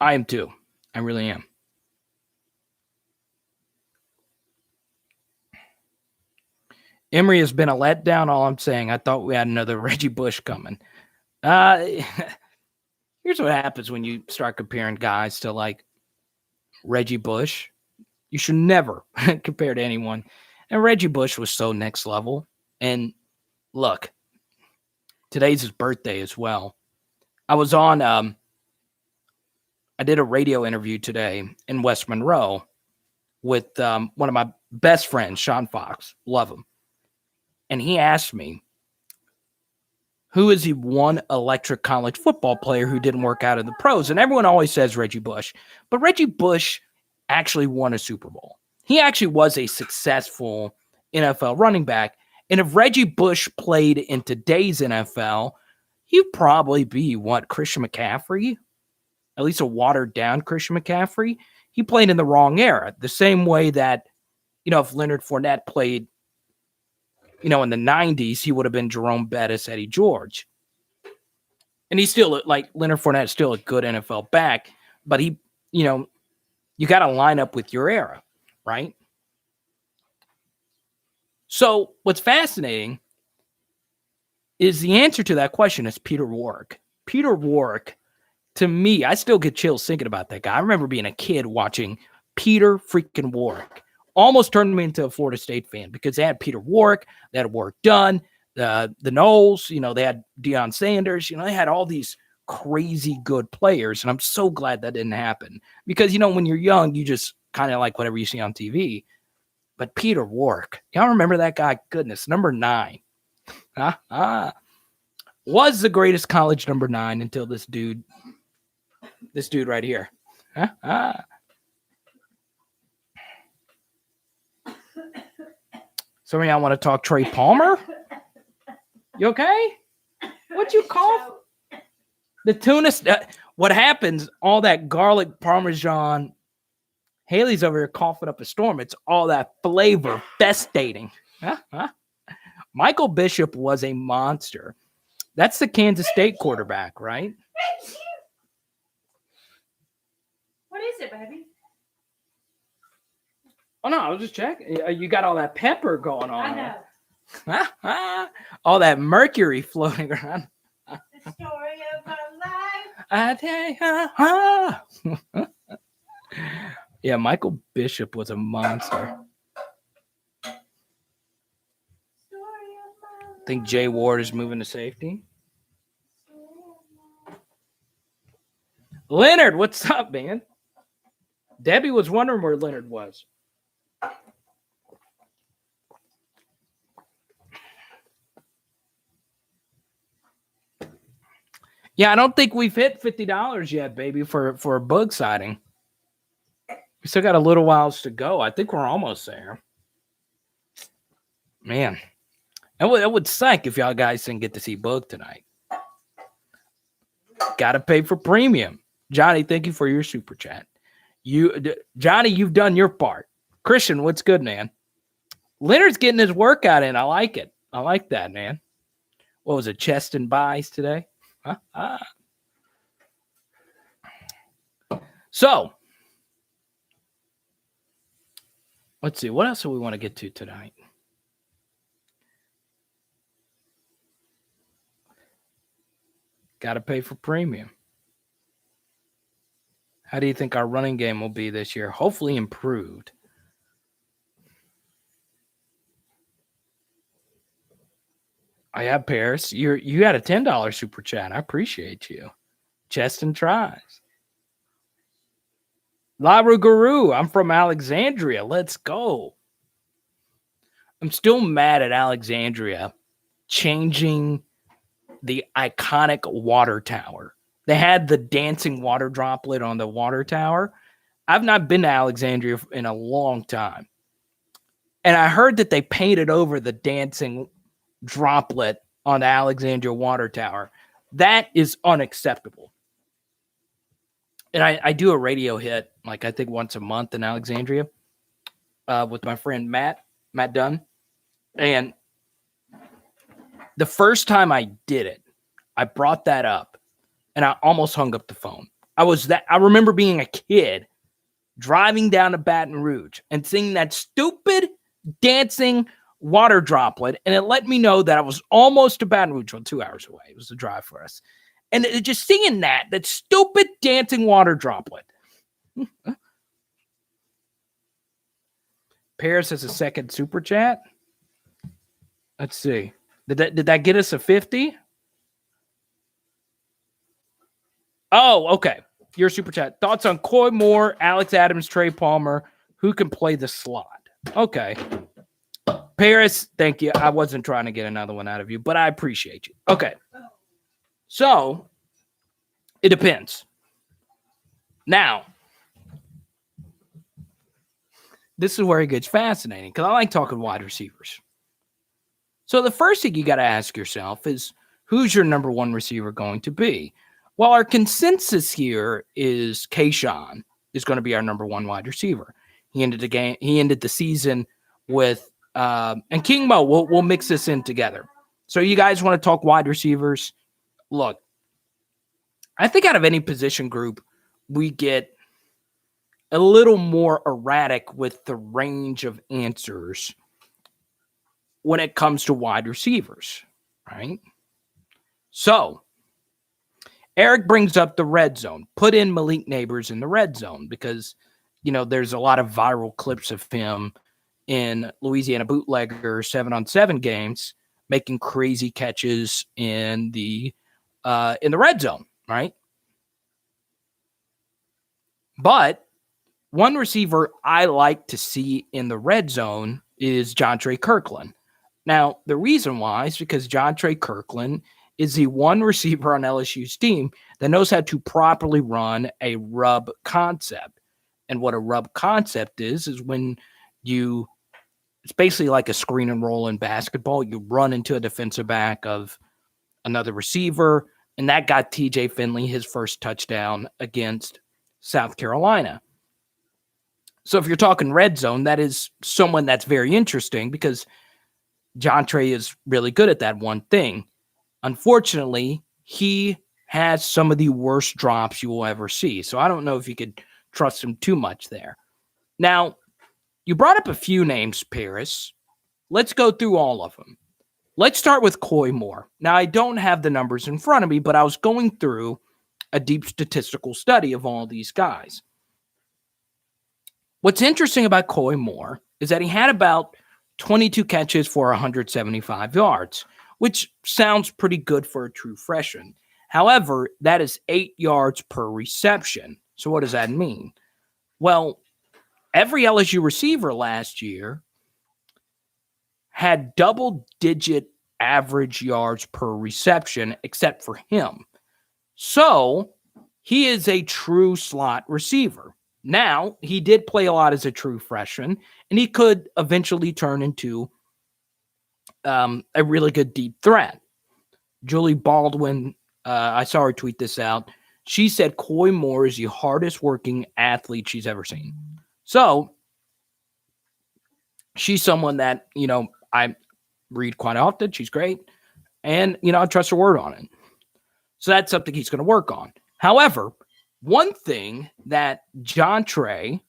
I am too. I really am. Emory has been a letdown. All I'm saying, I thought we had another Reggie Bush coming. Here's what happens when you start comparing guys to like Reggie Bush. You should never compare to anyone. And Reggie Bush was so next level. And look, today's his birthday as well. I was on, I did a radio interview today in West Monroe with one of my best friends, Sean Fox. Love him. And he asked me, who is the one electric college football player who didn't work out in the pros? And everyone always says Reggie Bush. But Reggie Bush actually won a Super Bowl. He actually was a successful NFL running back. And if Reggie Bush played in today's NFL, he'd probably be Christian McCaffrey? At least a watered-down Christian McCaffrey. He played in the wrong era. The same way that, you know, if Leonard Fournette played, you know, in the 90s, he would have been Jerome Bettis, Eddie George. And he's still, like, Leonard Fournette is still a good NFL back, but he, you know, you got to line up with your era, right? So what's fascinating is the answer to that question is Peter Warrick. Peter Warrick, to me, I still get chills thinking about that guy. I remember being a kid watching Peter freaking Warrick. Almost turned me into a Florida State fan because they had Peter Warrick, they had work done, the Knowles, you know, they had Deion Sanders, you know, they had all these crazy good players, and I'm so glad that didn't happen because, you know, when you're young, you just kind of like whatever you see on TV. But Peter Warrick, y'all remember that guy? Goodness, number 9. Was the greatest college number 9 until this dude right here. Some of y'all want to talk Trey Palmer? You okay? What'd you cough? The tuna. What happens? All that garlic Parmesan. Haley's over here coughing up a storm. It's all that flavor festating. Michael Bishop was a monster. That's the Kansas State quarterback, right? What is it, baby? Oh, no, I was just checking. You got all that pepper going on. I know. All that mercury floating around. The story of my life. I tell you, yeah, Michael Bishop was a monster. I think Jay Ward is moving to safety. Leonard, what's up, man? Debbie was wondering where Leonard was. Yeah, I don't think we've hit $50 yet, baby, for a bug sighting. We still got a little whiles to go. I think we're almost there. Man, it would suck if y'all guys didn't get to see Bug tonight. Got to pay for premium. Johnny, thank you for your super chat. Johnny, you've done your part. Christian, what's good, man? Leonard's getting his workout in. I like it. I like that, man. What was it, chest and buys today? So, let's see. What else do we want to get to tonight? Got to pay for premium. How do you think our running game will be this year? Hopefully improved. I have Paris. You had a $10 super chat. I appreciate you. Chest and tries. Laru Guru, I'm from Alexandria. Let's go. I'm still mad at Alexandria changing the iconic water tower. They had the dancing water droplet on the water tower. I've not been to Alexandria in a long time. And I heard that they painted over the dancing droplet on the Alexandria water tower. That is unacceptable. And I do a radio hit, like I think once a month in Alexandria with my friend Matt Dunn. And the first time I did it, I brought that up and I almost hung up the phone. I remember being a kid driving down to Baton Rouge and seeing that stupid dancing water droplet, and it let me know that I was almost to Baton Rouge, 2 hours away. It was a drive for us. And just seeing that stupid dancing water droplet. Paris has a second super chat. Let's see. Did that get us a 50? Oh, okay. Your super chat. Thoughts on Coy Moore, Alex Adams, Trey Palmer, who can play the slot? Okay. Paris, thank you. I wasn't trying to get another one out of you, but I appreciate you. Okay. So, it depends. Now, this is where it gets fascinating because I like talking wide receivers. So, the first thing you got to ask yourself is, who's your number one receiver going to be? Well, our consensus here is Cashapp is going to be our number one wide receiver. He ended the season with and King Mo. We'll mix this in together. So you guys want to talk wide receivers? Look, I think out of any position group, we get a little more erratic with the range of answers when it comes to wide receivers, right? So Eric brings up the red zone. Put in Malik Neighbors in the red zone because, there's a lot of viral clips of him in Louisiana Bootlegger 7-on-7 games making crazy catches in the red zone, right? But one receiver I like to see in the red zone is Jontre Kirkland. Now, the reason why is because Jontre Kirkland is the one receiver on LSU's team that knows how to properly run a rub concept. And what a rub concept is when it's basically like a screen and roll in basketball. You run into a defensive back of another receiver, and that got TJ Finley his first touchdown against South Carolina. So if you're talking red zone, that is someone that's very interesting because Jontre is really good at that one thing. Unfortunately, he has some of the worst drops you will ever see. So I don't know if you could trust him too much there. Now, you brought up a few names, Paris. let's go through all of them. Let's start with Coy Moore. Now, I don't have the numbers in front of me, but I was going through a deep statistical study of all these guys. What's interesting about Coy Moore is that he had about 22 catches for 175 yards, which sounds pretty good for a true freshman. However, that is 8 yards per reception. So what does that mean? Well, every LSU receiver last year had double-digit average yards per reception except for him. So he is a true slot receiver. Now, he did play a lot as a true freshman, and he could eventually turn into a really good deep threat. Julie Baldwin, I saw her tweet this out. She said Coy Moore is the hardest working athlete she's ever seen. So she's someone that, I read quite often. She's great. And, I trust her word on it. So that's something he's going to work on. However, one thing that John Trey,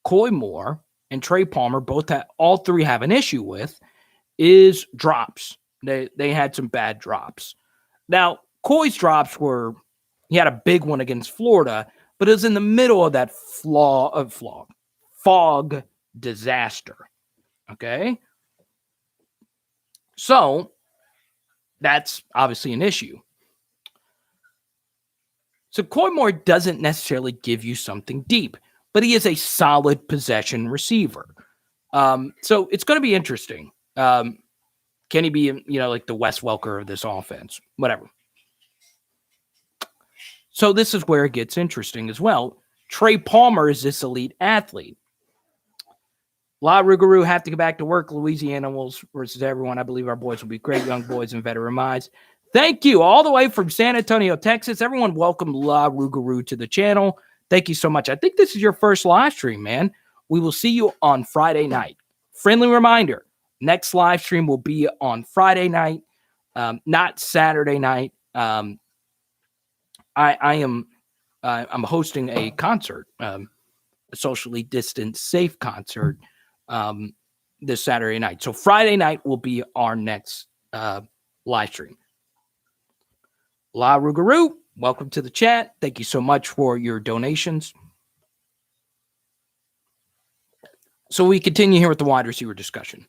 Coy Moore, and Trey Palmer all three have an issue with is drops. They had some bad drops. Now, Coy's drops he had a big one against Florida, but it was in the middle of that fog disaster. Okay? So, that's obviously an issue. So Coy Moore doesn't necessarily give you something deep, but he is a solid possession receiver. So it's going to be interesting. Can he be, like the Wes Welker of this offense? Whatever. So this is where it gets interesting as well. Trey Palmer is this elite athlete. La Rougarou have to get back to work. Louisiana Wolves versus everyone. I believe our boys will be great young boys and veteran minds. Thank you all the way from San Antonio, Texas. Everyone welcome La Rougarou to the channel. Thank you so much. I think this is your first live stream, man. We will see you on Friday night. Friendly reminder, next live stream will be on Friday night, not Saturday night. I'm hosting a concert, a socially distanced, safe concert this Saturday night. So Friday night will be our next live stream. La Rougarou, welcome to the chat. Thank you so much for your donations. So we continue here with the wide receiver discussion.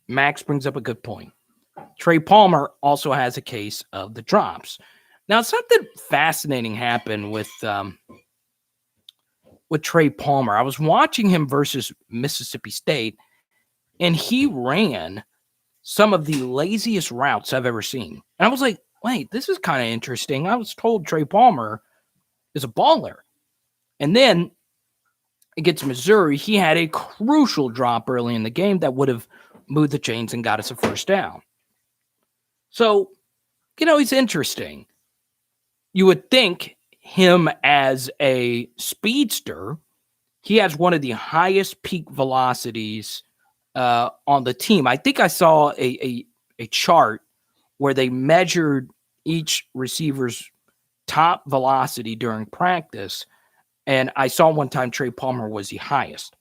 Max brings up a good point. Trey Palmer also has a case of the drops. Now, something fascinating happened with Trey Palmer. I was watching him versus Mississippi State, and he ran some of the laziest routes I've ever seen. And I was like, wait, this is kind of interesting. I was told Trey Palmer is a baller. And then against Missouri, he had a crucial drop early in the game that would have moved the chains and got us a first down. So, he's interesting. You would think him as a speedster, he has one of the highest peak velocities on the team. I think I saw a chart where they measured each receiver's top velocity during practice, and I saw one time Trey Palmer was the highest.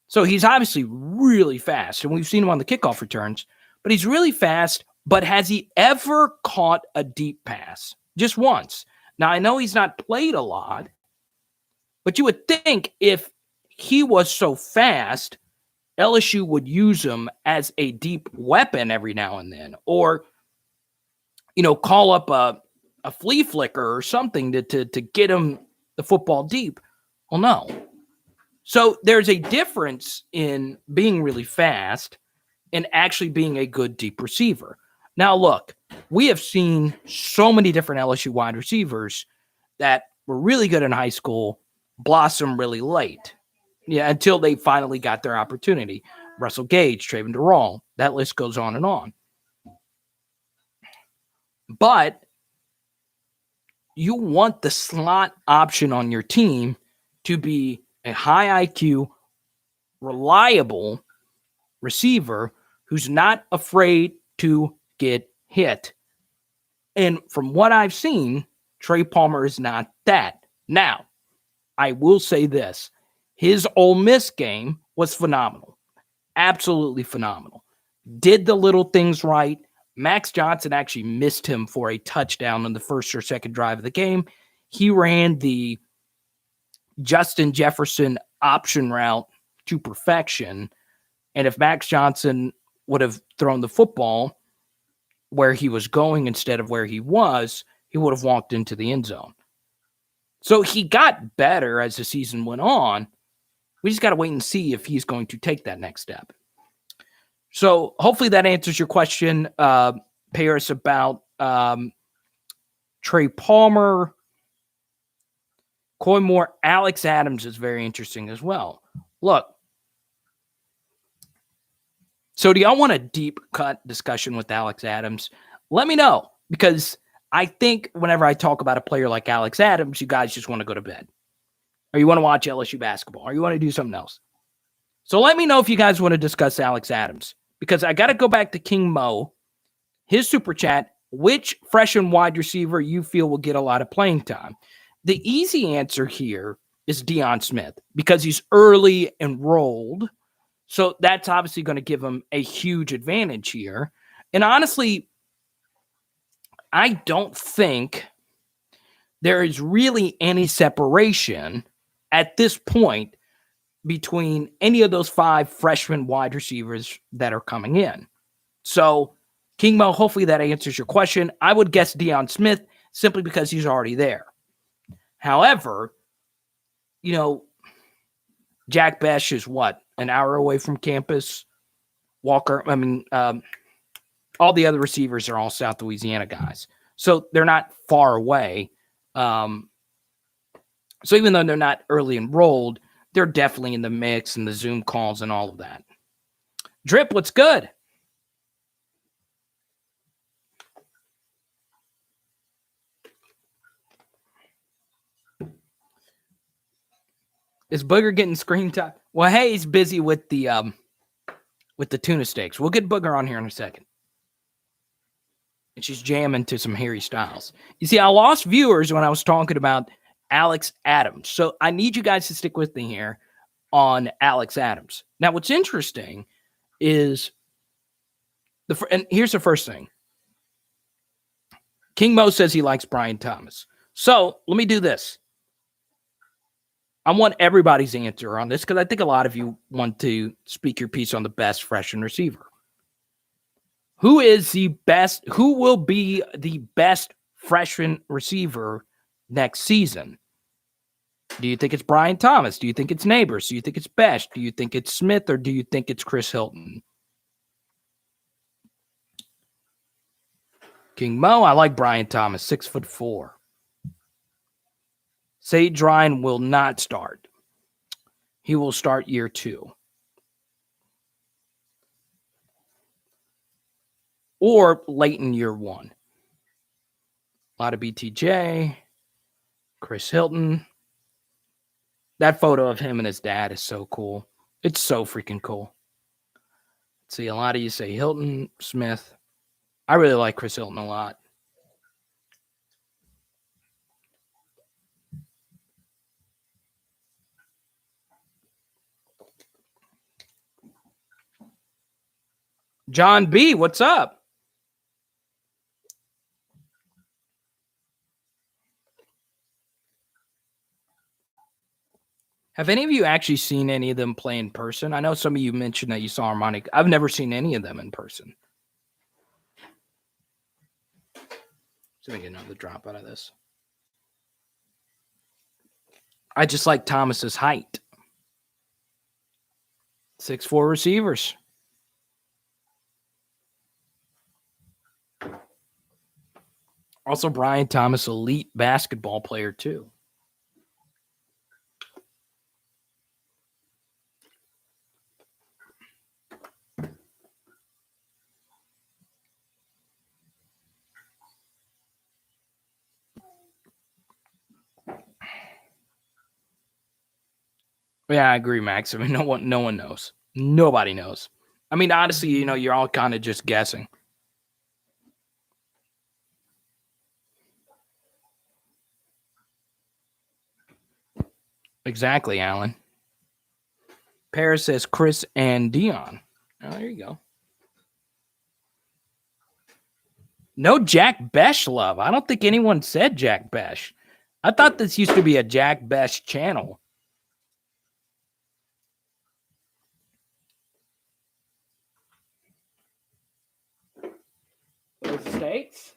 So he's obviously really fast, and we've seen him on the kickoff returns, but he's really fast. But has he ever caught a deep pass? Just once. Now, I know he's not played a lot, but you would think if he was so fast, LSU would use him as a deep weapon every now and then, or, call up a flea flicker or something to get him the football deep. Well, no. So there's a difference in being really fast and actually being a good deep receiver. Now, look, we have seen so many different LSU wide receivers that were really good in high school blossom really late. Yeah, until they finally got their opportunity. Russell Gage, Trayvon Durrell, that list goes on and on. But you want the slot option on your team to be a high IQ, reliable receiver who's not afraid to get hit. And from what I've seen, Trey Palmer is not that. Now, I will say this. His Ole Miss game was phenomenal. Absolutely phenomenal. Did the little things right. Max Johnson actually missed him for a touchdown on the first or second drive of the game. He ran the Justin Jefferson option route to perfection. And if Max Johnson would have thrown the football where he was going instead of where he was, he would have walked into the end zone. So he got better as the season went on. We just got to wait and see if he's going to take that next step. So hopefully that answers your question, Paris, about Trey Palmer, Coy Moore. Alex Adams is very interesting as well. Look, so do y'all want a deep cut discussion with Alex Adams? Let me know, because I think whenever I talk about a player like Alex Adams, you guys just want to go to bed, or you want to watch LSU basketball, or you want to do something else. So let me know if you guys want to discuss Alex Adams, because I got to go back to King Mo, his super chat. Which freshman wide receiver you feel will get a lot of playing time? The easy answer here is Deion Smith, because he's early enrolled. So that's obviously going to give him a huge advantage here. And honestly, I don't think there is really any separation at this point between any of those 5 freshman wide receivers that are coming in. So, King Mo, hopefully that answers your question. I would guess Deion Smith simply because he's already there. However, Jack Besh is what? An hour away from campus. Walker, all the other receivers are all South Louisiana guys. So they're not far away. So even though they're not early enrolled, they're definitely in the mix and the Zoom calls and all of that. Drip, what's good? Is Booger getting screen time? Well, hey, he's busy with the tuna steaks. We'll get Booger on here in a second. And she's jamming to some Harry Styles. You see, I lost viewers when I was talking about Alex Adams. So I need you guys to stick with me here on Alex Adams. Now, what's interesting is and here's the first thing. King Mo says he likes Brian Thomas. So let me do this. I want everybody's answer on this, because I think a lot of you want to speak your piece on the best freshman receiver. Who will be the best freshman receiver next season? Do you think it's Brian Thomas? Do you think it's Neighbors? Do you think it's Besh? Do you think it's Smith? Or do you think it's Chris Hilton? King Mo, I like Brian Thomas, 6'4". Sage Ryan will not start. He will start year 2. Or late in year 1. A lot of BTJ, Chris Hilton. That photo of him and his dad is so cool. It's so freaking cool. See, a lot of you say Hilton, Smith. I really like Chris Hilton a lot. John B., what's up? Have any of you actually seen any of them play in person? I know some of you mentioned that you saw Armani. I've never seen any of them in person. So we get another drop out of this. I just like Thomas's height. 6'4" receivers. Also, Brian Thomas, elite basketball player, too. Yeah, I agree, Max. I mean, no one knows. Nobody knows. I mean, honestly, you're all kind of just guessing. Exactly, Alan. Paris says Chris and Dion. Oh, there you go. No Jack Besh love. I don't think anyone said Jack Besh. I thought this used to be a Jack Besh channel. Those steaks?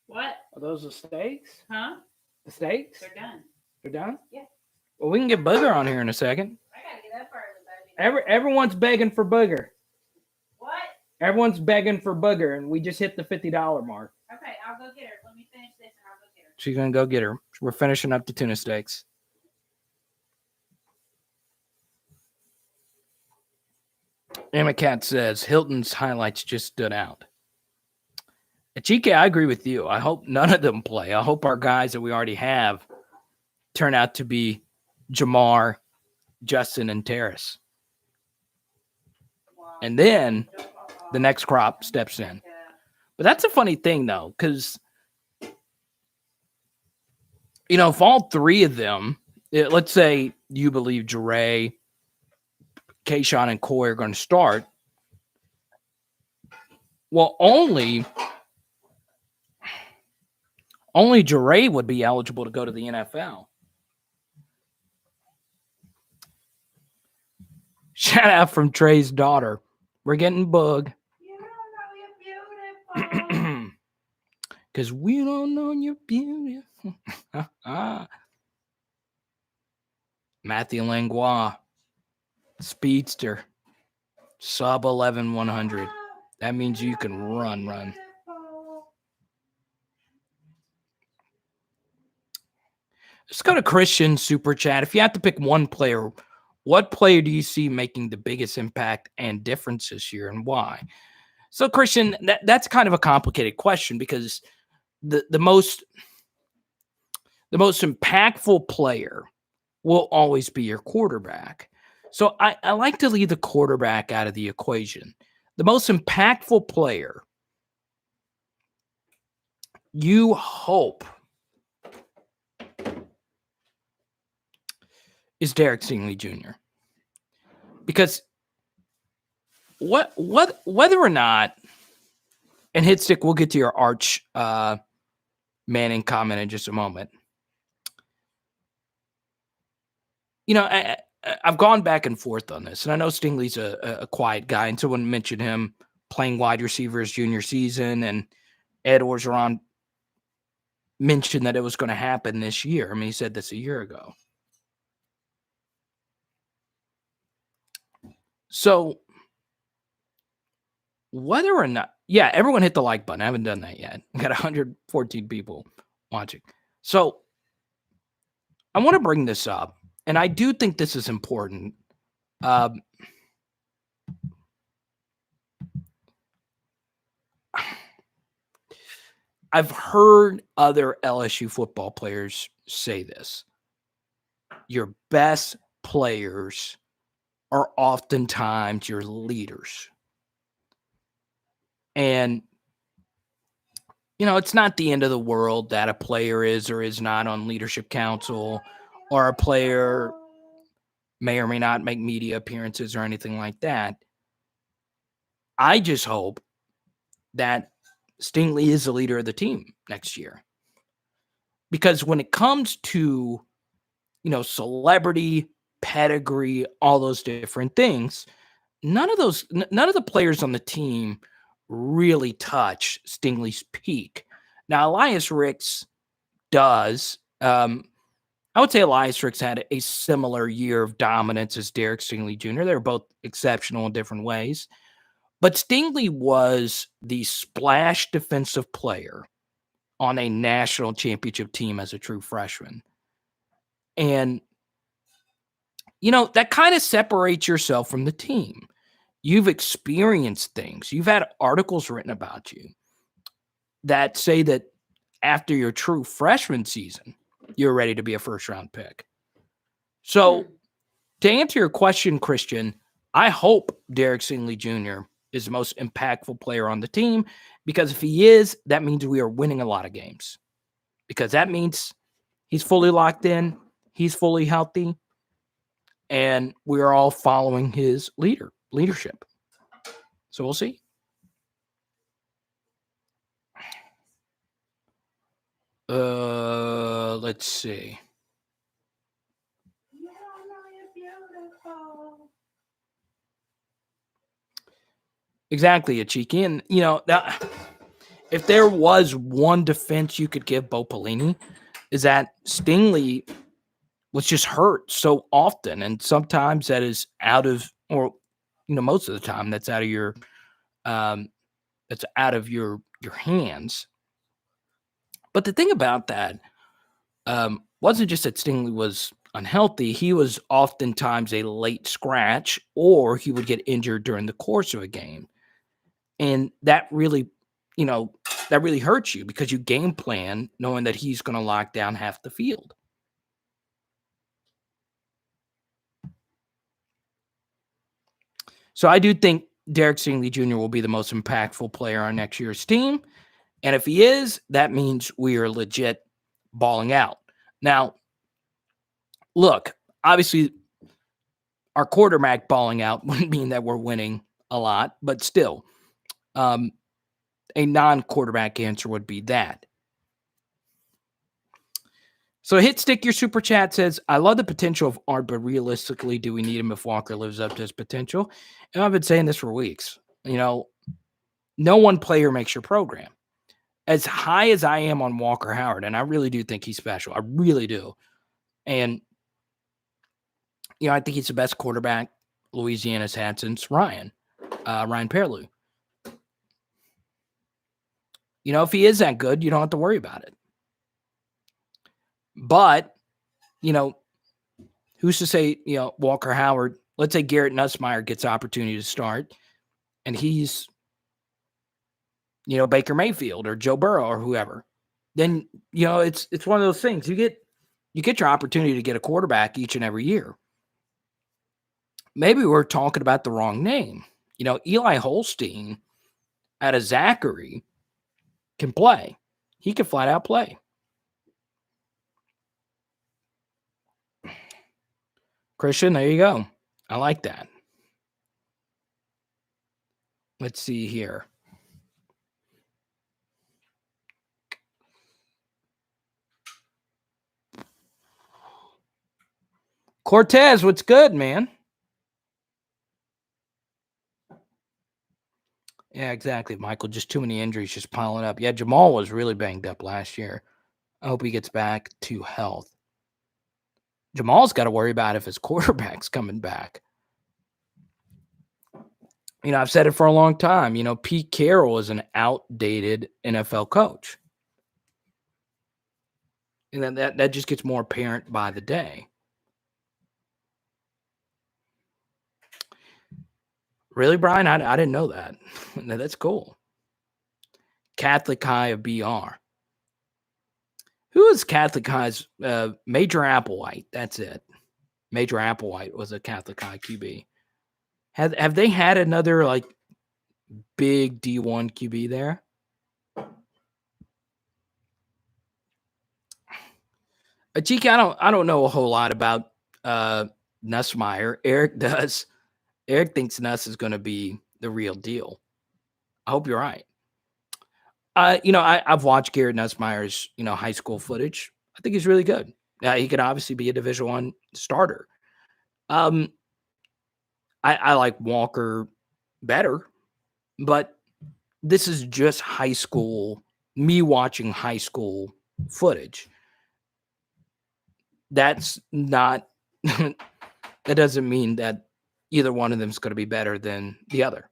What? Are those the steaks? Huh? The steaks? They're done. They're done? Yeah. Well, we can get Booger on here in a second. I gotta get up early, baby. Everyone's begging for Booger. What? Everyone's begging for Booger, and we just hit the $50 mark. Okay, I'll go get her. Let me finish this and I'll go get her. She's going to go get her. We're finishing up the tuna steaks. Emma Cat says, Hilton's highlights just stood out. Chike, I agree with you. I hope none of them play. I hope our guys that we already have turn out to be Jamar, Justin, and Terrace. Wow. And then the next crop steps in. But that's a funny thing, though, because, you know, if all three of them, let's say you believe Jure, Kayshawn, and Coy are going to start, well, only Jure would be eligible to go to the NFL. Shout out from Trey's daughter. We're getting Boog. You don't know you're beautiful. Because we don't know you're beautiful. Matthew Langlois, speedster, sub 11-100. That means you can run. Let's go to Christian Super Chat. If you have to pick one player, what player do you see making the biggest impact and difference this year, and why? So, Christian, that's kind of a complicated question because the most impactful player will always be your quarterback. So I like to leave the quarterback out of the equation. The most impactful player, you hope, is Derek Stingley Jr. Because whether or not, and Hitstick, we'll get to your Arch Manning comment in just a moment. You know, I've gone back and forth on this, and I know Stingley's a quiet guy, and someone mentioned him playing wide receiver his junior season, and Ed Orgeron mentioned that it was going to happen this year. I mean, he said this a year ago. So, whether or not, yeah, everyone hit the like button. I haven't done that yet. I got 114 people watching. So, I want to bring this up, and I do think this is important. I've heard other LSU football players say this. Your best players are oftentimes your leaders. And, you know, it's not the end of the world that a player is or is not on leadership council, or a player may or may not make media appearances or anything like that. I just hope that Stingley is the leader of the team next year. Because when it comes to, you know, celebrity, pedigree, all those different things, none of the players on the team really touch Stingley's peak. Now, Elias Ricks does. I would say Elias Ricks had a similar year of dominance as Derek Stingley Jr. They were both exceptional in different ways. But Stingley was the splash defensive player on a national championship team as a true freshman. And, you know, that kind of separates yourself from the team. You've experienced things. You've had articles written about you that say that after your true freshman season, you're ready to be a first-round pick. So, to answer your question, Christian, I hope Derek Stingley Jr. is the most impactful player on the team, because if he is, that means we are winning a lot of games. Because that means he's fully locked in, he's fully healthy. and we're all following his leadership. So we'll see. Let's see. You don't know you're beautiful. Exactly, Achiki. And, if there was one defense you could give Bo Pelini, is that Stingley was just hurt so often. And sometimes that is out of, or, most of the time that's out of your, your hands. But the thing about that wasn't just that Stingley was unhealthy. He was oftentimes a late scratch, or he would get injured during the course of a game. And that really, that really hurts you because you game plan knowing that he's going to lock down half the field. So I do think Derek Stingley Jr. will be the most impactful player on next year's team. And if he is, that means we are legit balling out. Now, look, obviously, our quarterback balling out wouldn't mean that we're winning a lot, but still, a non-quarterback answer would be that. So Hit Stick, your super chat says, I love the potential of Art, but realistically, do we need him if Walker lives up to his potential? And I've been saying this for weeks. No one player makes your program. As high as I am on Walker Howard, and I really do think he's special. I really do. And, I think he's the best quarterback Louisiana's had since Ryan Perlew. If he is that good, you don't have to worry about it. But, who's to say, Walker Howard, let's say Garrett Nussmeier gets opportunity to start, and he's, Baker Mayfield or Joe Burrow or whoever. Then, it's one of those things. You get your opportunity to get a quarterback each and every year. Maybe we're talking about the wrong name. Eli Holstein out of Zachary can play. He can flat out play. Christian, there you go. I like that. Let's see here. Cortez, what's good, man? Yeah, exactly, Michael. Just too many injuries just piling up. Yeah, Jamal was really banged up last year. I hope he gets back to health. Jamal's got to worry about if his quarterback's coming back. I've said it for a long time. Pete Carroll is an outdated NFL coach. And then that just gets more apparent by the day. Really, Brian? I didn't know that. That's cool. Catholic High of BR. Who is Catholic High's Major Applewhite? That's it. Major Applewhite was a Catholic High QB. Have they had another big D1 QB there? Ajiki, I don't know a whole lot about Nussmeier. Eric does. Eric thinks Nuss is going to be the real deal. I hope you're right. I've watched Garrett Nussmeier's, high school footage. I think he's really good. He could obviously be a Division I starter. I like Walker better, but this is just high school, me watching high school footage. That's not, that doesn't mean that either one of them is going to be better than the other.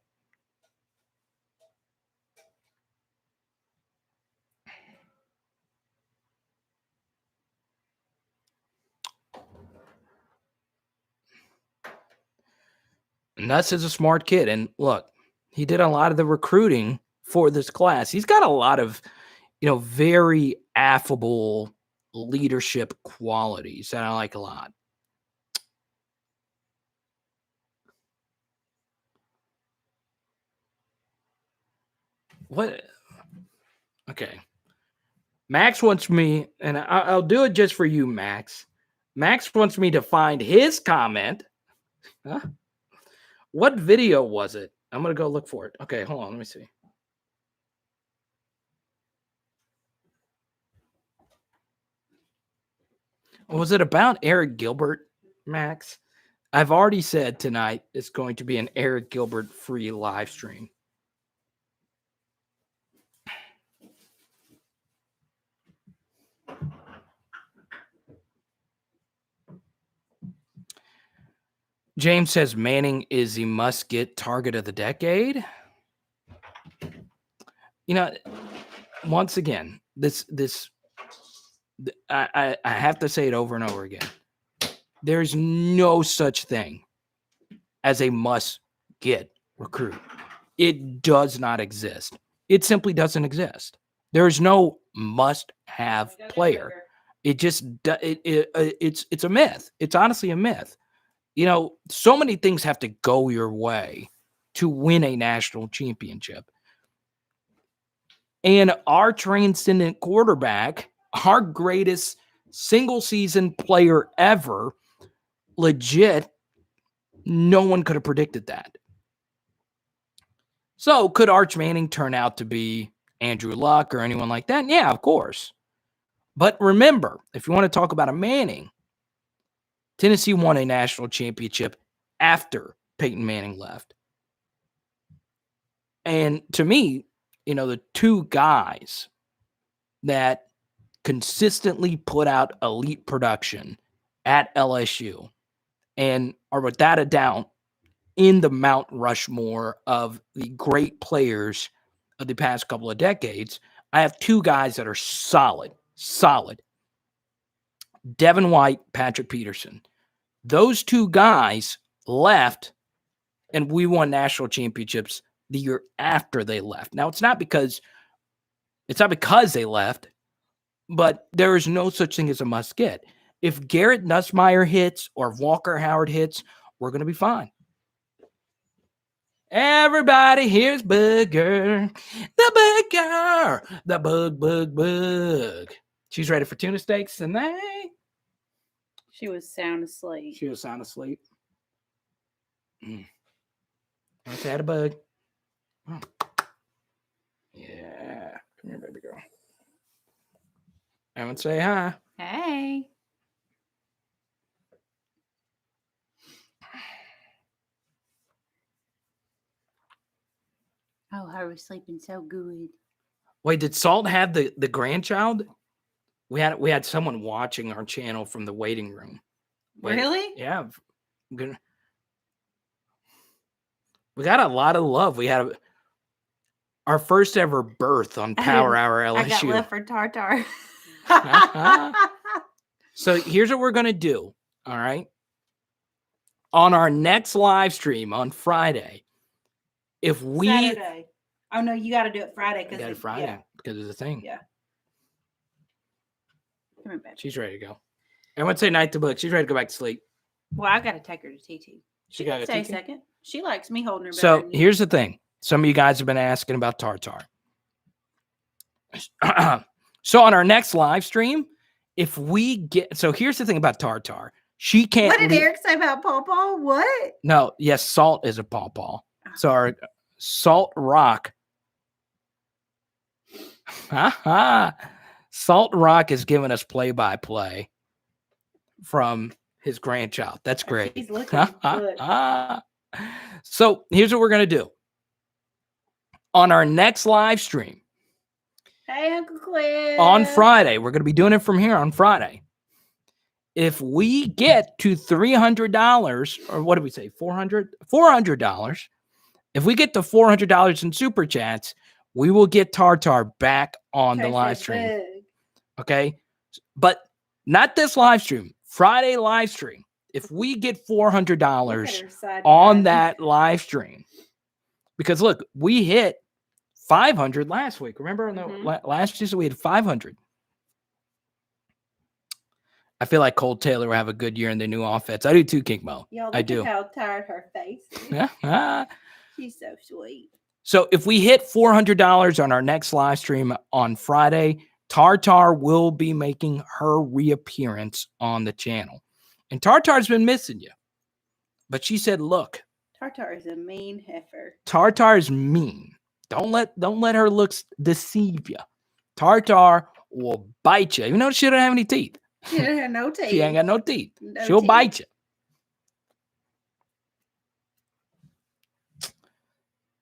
Nuss is a smart kid. And look, he did a lot of the recruiting for this class. He's got a lot of, very affable leadership qualities that I like a lot. What? Okay. Max wants me, and I'll do it just for you, Max. Max wants me to find his comment. Huh? What video was it? I'm going to go look for it. Okay, hold on. Let me see. Was it about Arik Gilbert, Max? I've already said tonight it's going to be an Arik Gilbert free live stream. James says Manning is the must-get target of the decade. You know, once again, I have to say it over and over again. There's no such thing as a must-get recruit. It does not exist. It simply doesn't exist. There is no must-have player. It just it's a myth. It's honestly a myth. You know, so many things have to go your way to win a national championship. And our transcendent quarterback, our greatest single-season player ever, legit, no one could have predicted that. So could Arch Manning turn out to be Andrew Luck or anyone like that? Yeah, of course. But remember, if you want to talk about a Manning, Tennessee won a national championship after Peyton Manning left. And to me, you know, the two guys that consistently put out elite production at LSU and are without a doubt in the Mount Rushmore of the great players of the past couple of decades, I have two guys that are solid. Devin White, Patrick Peterson. Those two guys left, and we won national championships the year after they left. Now, it's not because they left, but there is no such thing as a must get. If Garrett Nussmeier hits or if Walker Howard hits, we're going to be fine. Everybody, here's Booger, the Booger, the bug. She's ready for tuna steaks tonight. She was sound asleep. Let's add a bug. Oh. Yeah. Come here, baby girl. Everyone say hi. Hey. Oh, I was sleeping so good. Wait, did Salt have the grandchild? We had someone watching our channel from the waiting room. Wait, really? Yeah. We got a lot of love. We had our first ever birth on Power Hour LSU. I got left for Tartar. So here's what we're going to do. All right. On our next live stream on Friday, Saturday. Oh, no, you got to do it Friday. Got it Friday because it's a thing. Yeah. Come here, baby. She's ready to go. Everyone say night to book. She's ready to go back to sleep. Well, I got to take her to TT. She got to stay a second. She likes me holding her. So here's the thing. Some of you guys have been asking about Tartar. So on our next live stream, if we get, so here's the thing about Tartar. She can't. What did Eric say about Pawpaw? What? No, yes, Salt is a Pawpaw. So our Salt Rock. Salt Rock is giving us play-by-play from his grandchild. That's great. He's looking good. So here's what we're going to do. On our next live stream. Hey, Uncle Cliff. On Friday. We're going to be doing it from here on Friday. If we get to $300, or what did we say? $400. If we get to $400 in super chats, we will get Tartar back on the live stream. Big. Okay. But not this live stream. Friday live stream. If we get $400 on that live stream, because look, we hit 500 last week. Remember last season we had 500. I feel like Cole Taylor will have a good year in the new offense. I do too, King Mo. I do. How tired her face is. She's so sweet. So if we hit $400 on our next live stream on Friday, Tartar will be making her reappearance on the channel. And Tartar's been missing you. But she said, look. Tartar is a mean heifer. Tartar is mean. Don't let her looks deceive you. Tartar will bite you. Even though she don't have any teeth. She don't have no teeth. She ain't got no teeth. No She'll teeth. bite you.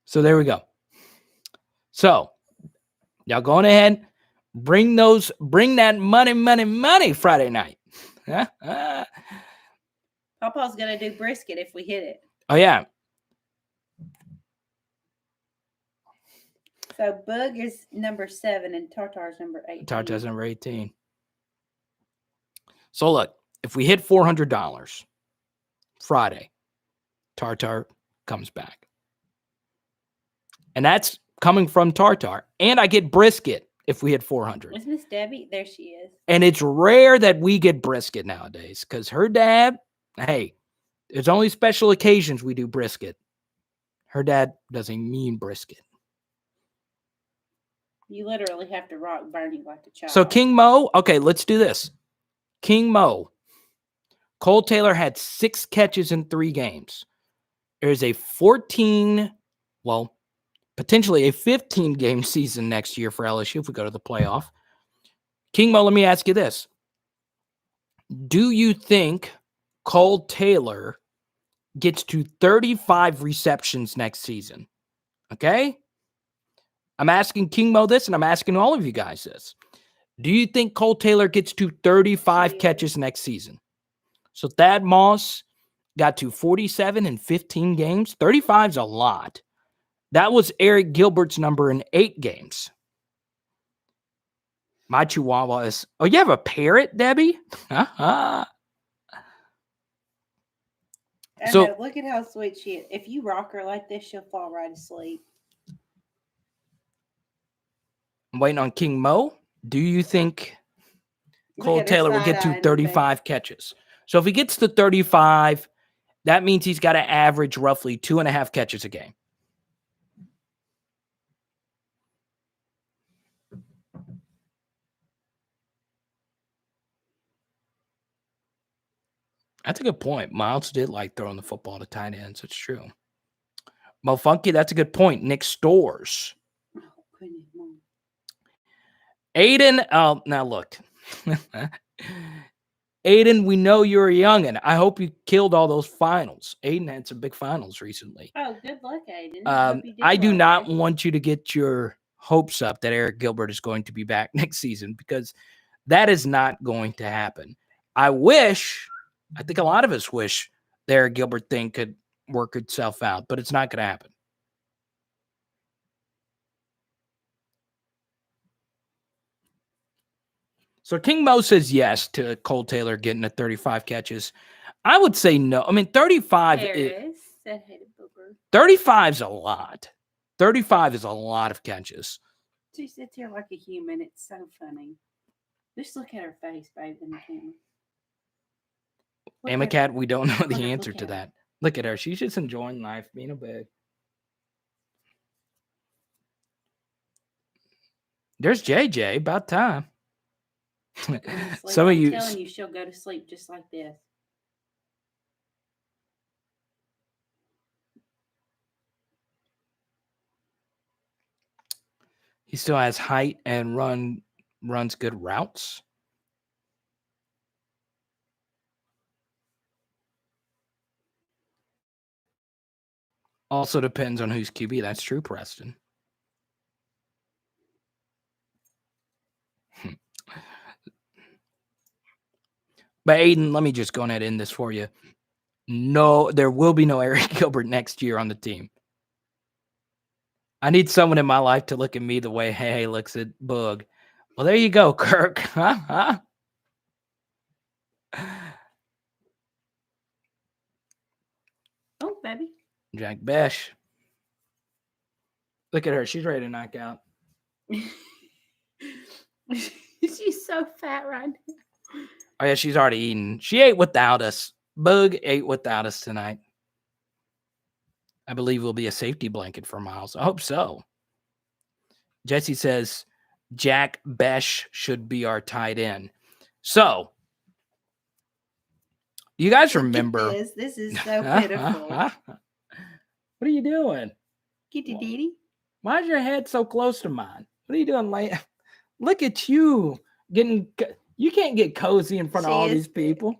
So there we go. So y'all going ahead, bring that money Friday night. Papa's gonna do brisket if we hit it. Oh yeah. So Bug is number 7 and Tartar's number 18. Tartar's number 18. So look, if we hit $400 Friday, Tartar comes back. And that's coming from Tartar. And I get brisket if we hit 400. Is Miss Debbie? There she is. And it's rare that we get brisket nowadays because her dad, hey, there's only special occasions we do brisket. Her dad doesn't mean brisket. You literally have to rock Bernie like a child. So King Mo, okay, let's do this. King Mo, Cole Taylor had 6 catches in 3 games. There's a potentially a 15-game season next year for LSU if we go to the playoff. King Mo, let me ask you this. Do you think Cole Taylor gets to 35 receptions next season? Okay? I'm asking King Mo this, and I'm asking all of you guys this. Do you think Cole Taylor gets to 35 catches next season? So Thad Moss got to 47 in 15 games. 35 is a lot. That was Arik Gilbert's number in 8 games. My Chihuahua is... Oh, you have a parrot, Debbie? So look at how sweet she is. If you rock her like this, she'll fall right asleep. I'm waiting on King Mo. Do you think Cole Taylor will get to 35 catches? So if he gets to 35, that means he's got to average roughly 2.5 catches a game. That's a good point. Myles did like throwing the football to tight ends. It's true. Mo Funky, that's a good point. Nick Stores. Aiden, now look. Aiden, we know you're a youngin'. I hope you killed all those finals. Aiden had some big finals recently. Oh, good luck, Aiden. I do not want you to get your hopes up that Arik Gilbert is going to be back next season because that is not going to happen. I think a lot of us wish the Arik Gilbert thing could work itself out, but it's not going to happen. So King Mo says yes to Cole Taylor getting to 35 catches. I would say no. I mean, 35 is 35 is a lot. 35 is a lot of catches. She sits here like a human. It's so funny. Just look at her face, babe, in the camera. Amacat, we don't know the answer to that. Look at her. She's just enjoying life, being a babe. There's JJ. About time. Some of you. I'm telling you, she'll go to sleep just like this. He still has height and runs good routes. Also depends on who's QB. That's true, Preston. But Aiden, let me just go ahead and end this for you. No, there will be no Arik Gilbert next year on the team. I need someone in my life to look at me the way Hey looks at Boog. Well, there you go, Kirk. Oh, baby. Jack Besh. Look at her. She's ready to knock out. She's so fat right now. Oh, yeah, she's already eaten. She ate without us. Boog ate without us tonight. I believe will be a safety blanket for Myles. I hope so. Jesse says, Jack Besh should be our tight end. So, you guys remember? This is so pitiful. What are you doing? Kitty Diddy. Why is your head so close to mine? What are you doing, late? Look at you getting. You can't get cozy in front of all these people.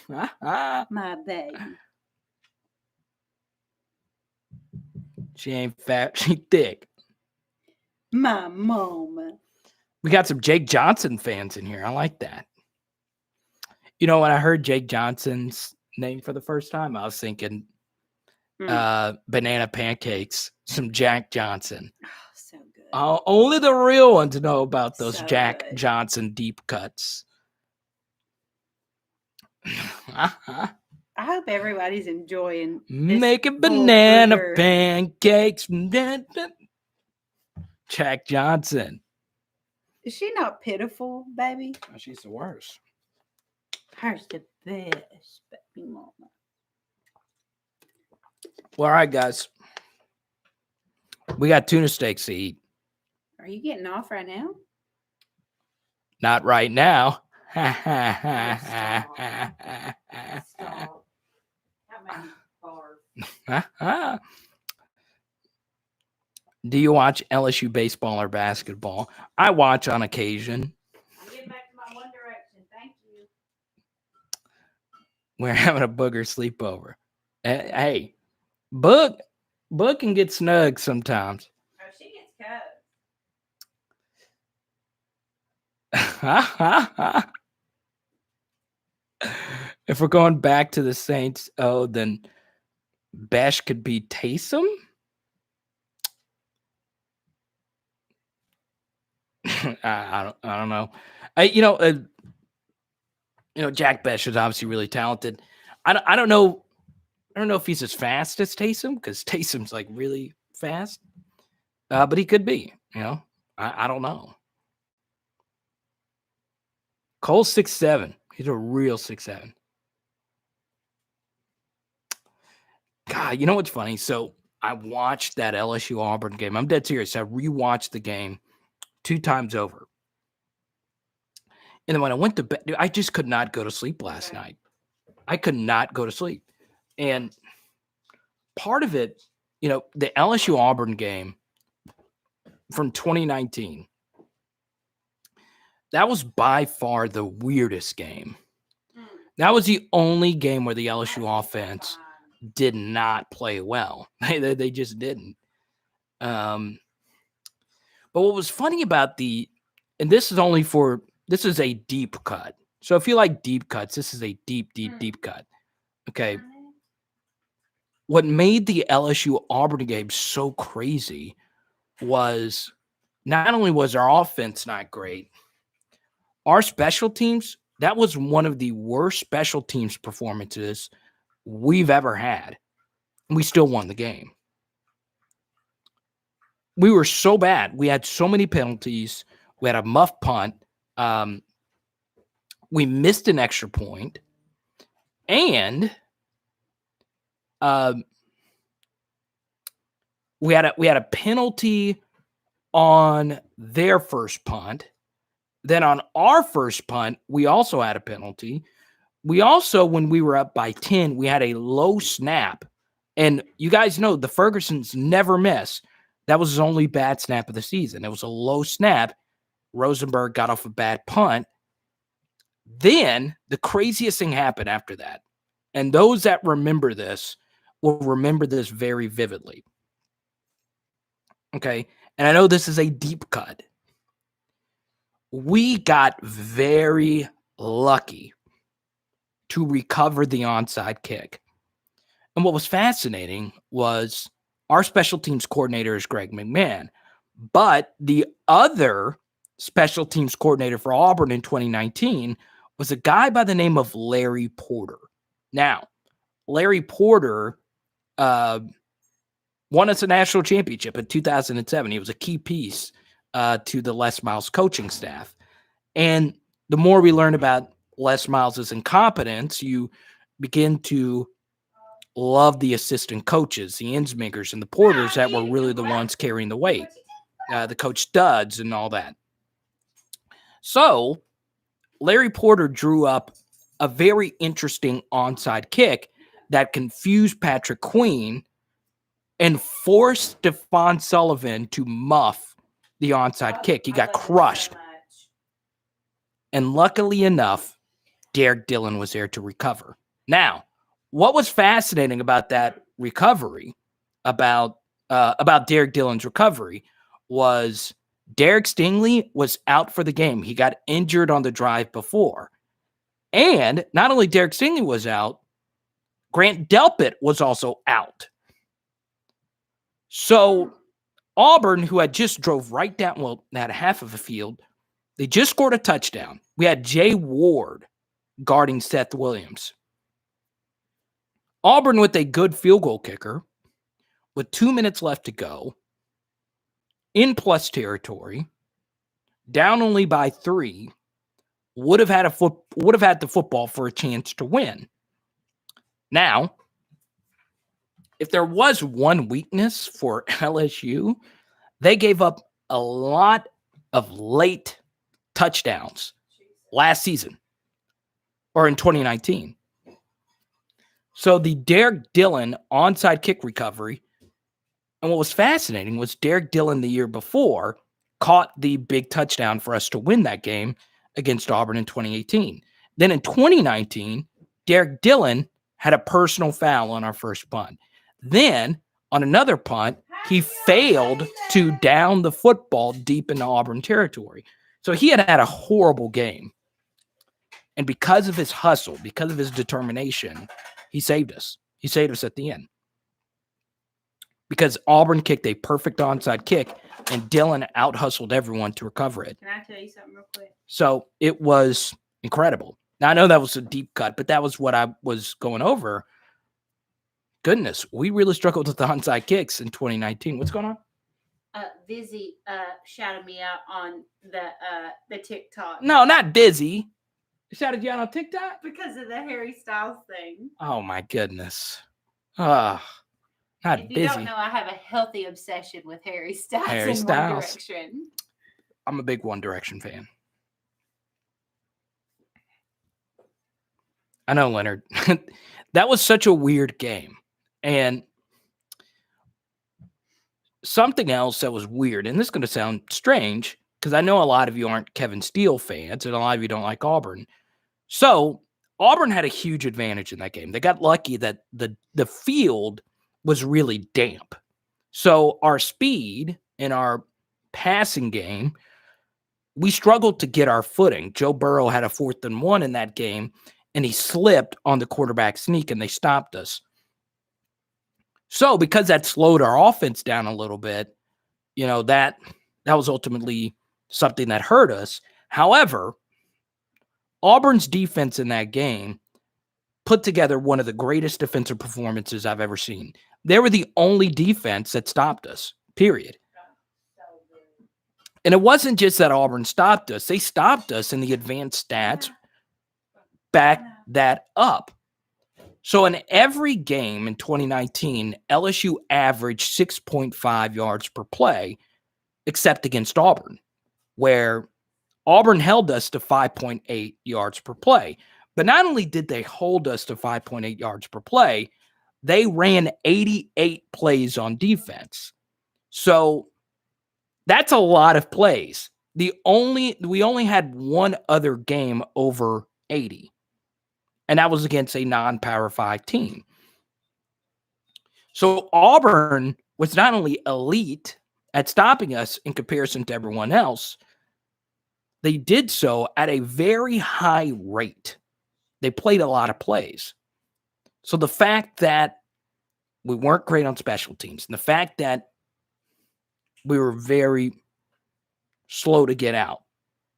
My baby. She ain't fat. She thick. My mama. We got some Jake Johnson fans in here. I like that. You know, when I heard Jake Johnson's name for the first time, I was thinking banana pancakes, some Jack Johnson. Oh, so good. Only the real ones know about those So Jack good. Johnson deep cuts. I hope everybody's enjoying this Making full banana burger. pancakes. Jack Johnson. Is she not pitiful, baby? Oh, she's the worst. Her's the best, baby mama. Well, all right, guys. We got tuna steaks to eat. Are you getting off right now? Not right now. Stop. How many bars? Do you watch LSU baseball or basketball? I watch on occasion. I'm getting back to my One Direction. Thank you. We're having a booger sleepover. Hey, Book can get snug sometimes. Oh, she gets cut. If we're going back to the Saints, then Besh could be Taysom. I don't know. Jack Besh is obviously really talented. I don't know. I don't know if he's as fast as Taysom, because Taysom's like really fast. But he could be. I don't know. Cole's 6'7". He's a real 6'7". God, you know what's funny? So I watched that LSU Auburn game. I'm dead serious. I rewatched the game 2 times over. And then when I went to bed, I just could not go to sleep last night. I could not go to sleep. And part of it, the LSU Auburn game from 2019, that was by far the weirdest game. That was the only game where the LSU offense did not play well. They just didn't. But what was funny about and this is a deep cut. So if you like deep cuts, this is a deep cut. Okay. What made the LSU Auburn game so crazy was not only was our offense not great, our special teams, that was one of the worst special teams performances we've ever had. We still won the game. We were so bad. We had so many penalties. We had a muff punt. We missed an extra point. And we had a penalty on their first punt. Then on our first punt, we also had a penalty. We also, when we were up by 10, we had a low snap. And you guys know the Fergusons never miss. That was his only bad snap of the season. It was a low snap. Rosenberg got off a bad punt. Then the craziest thing happened after that. And those that remember this will remember this very vividly. Okay. And I know this is a deep cut. We got very lucky to recover the onside kick. And what was fascinating was our special teams coordinator is Greg McMahon, but the other special teams coordinator for Auburn in 2019 was a guy by the name of Larry Porter. Now, Larry Porter won us a national championship in 2007. He was a key piece to the Les Myles coaching staff. And the more we learn about Les Myles' incompetence, you begin to love the assistant coaches, the Insmingers and the Porters that were really the ones carrying the weight, the coach studs and all that. So Larry Porter drew up a very interesting onside kick that confused Patrick Queen and forced Stephon Sullivan to muff the onside kick. He got crushed. And luckily enough, Derek Dillon was there to recover. Now, what was fascinating about that recovery, about Derek Dillon's recovery, was Derek Stingley was out for the game. He got injured on the drive before. And not only Derek Stingley was out, Grant Delpit was also out. So Auburn, who had just drove right down, well, had half of the field, they just scored a touchdown. We had Jay Ward guarding Seth Williams. Auburn with a good field goal kicker with 2 minutes left to go in plus territory, down only by 3, would have had the football for a chance to win. Now, if there was one weakness for LSU, they gave up a lot of late touchdowns last season or in 2019. So the Derek Dillon onside kick recovery, and what was fascinating was Derek Dillon the year before caught the big touchdown for us to win that game against Auburn in 2018. Then in 2019, Derek Dillon had a personal foul on our first punt. Then on another punt, he failed to down the football deep into Auburn territory. So he had a horrible game. And because of his hustle, because of his determination, he saved us. He saved us at the end. Because Auburn kicked a perfect onside kick, and Dillon out-hustled everyone to recover it. Can I tell you something real quick? So it was incredible. Now, I know that was a deep cut, but that was what I was going over. Goodness, we really struggled with the onside kicks in 2019. What's going on? Vizzy shouted me out on the TikTok. No, not Dizzy. Shouted you out on TikTok? Because of the Harry Styles thing. Oh, my goodness. Not if you busy. don't know, I have a healthy obsession with Harry Styles Harry in Styles. One Direction. I'm a big One Direction fan. I know, Leonard. That was such a weird game. And something else that was weird, and this is going to sound strange, because I know a lot of you aren't Kevin Steele fans, and a lot of you don't like Auburn. So Auburn had a huge advantage in that game. They got lucky that the field was really damp. So our speed in our passing game, we struggled to get our footing. Joe Burrow had a 4th and 1 in that game, and he slipped on the quarterback sneak, and they stopped us. So because that slowed our offense down a little bit, that was ultimately something that hurt us. However, Auburn's defense in that game put together one of the greatest defensive performances I've ever seen. They were the only defense that stopped us, period. And it wasn't just that Auburn stopped us. They stopped us, and the advanced stats back that up. So in every game in 2019, LSU averaged 6.5 yards per play, except against Auburn, where Auburn held us to 5.8 yards per play. But not only did they hold us to 5.8 yards per play, they ran 88 plays on defense. So that's a lot of plays. We only had one other game over 80, and that was against a non-Power 5 team. So Auburn was not only elite at stopping us in comparison to everyone else, they did so at a very high rate. They played a lot of plays. So the fact that we weren't great on special teams, and the fact that we were very slow to get out,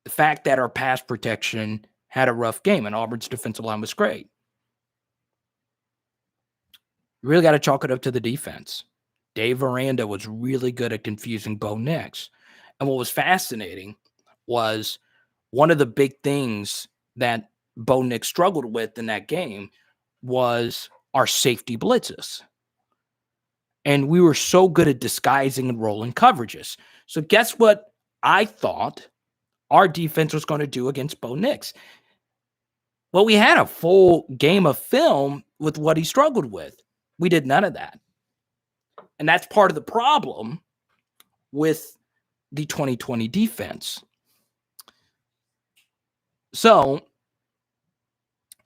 the fact that our pass protection had a rough game and Auburn's defensive line was great, you really got to chalk it up to the defense. Dave Aranda was really good at confusing Bo Nix. And what was fascinating was one of the big things that Bo Nix struggled with in that game was our safety blitzes. And we were so good at disguising and rolling coverages. So guess what I thought our defense was going to do against Bo Nix. Well, we had a full game of film with what he struggled with. We did none of that. And that's part of the problem with the 2020 defense. So,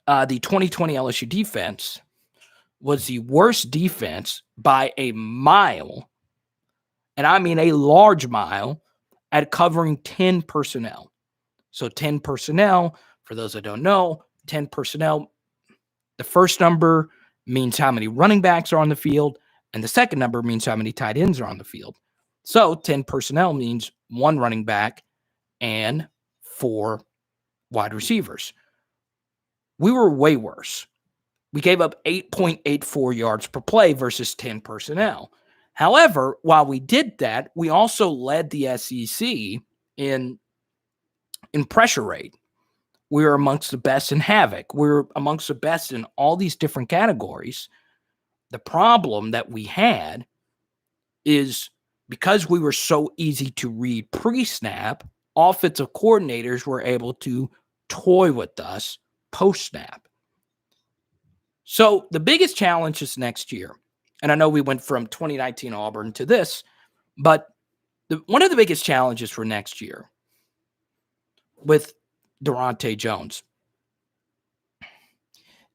the 2020 LSU defense was the worst defense by a mile, and I mean a large mile, at covering 10 personnel. So 10 personnel, for those that don't know, 10 personnel, the first number means how many running backs are on the field, and the second number means how many tight ends are on the field. So 10 personnel means 1 running back and 4 wide receivers. We were way worse. We gave up 8.84 yards per play versus 10 personnel. However, while we did that, we also led the SEC in pressure rate. We were amongst the best in havoc. We were amongst the best in all these different categories. The problem that we had is because we were so easy to read pre-snap, offensive coordinators were able to toy with us post-snap. So the biggest challenge is next year. And I know we went from 2019 Auburn to this, but one of the biggest challenges for next year with Durante Jones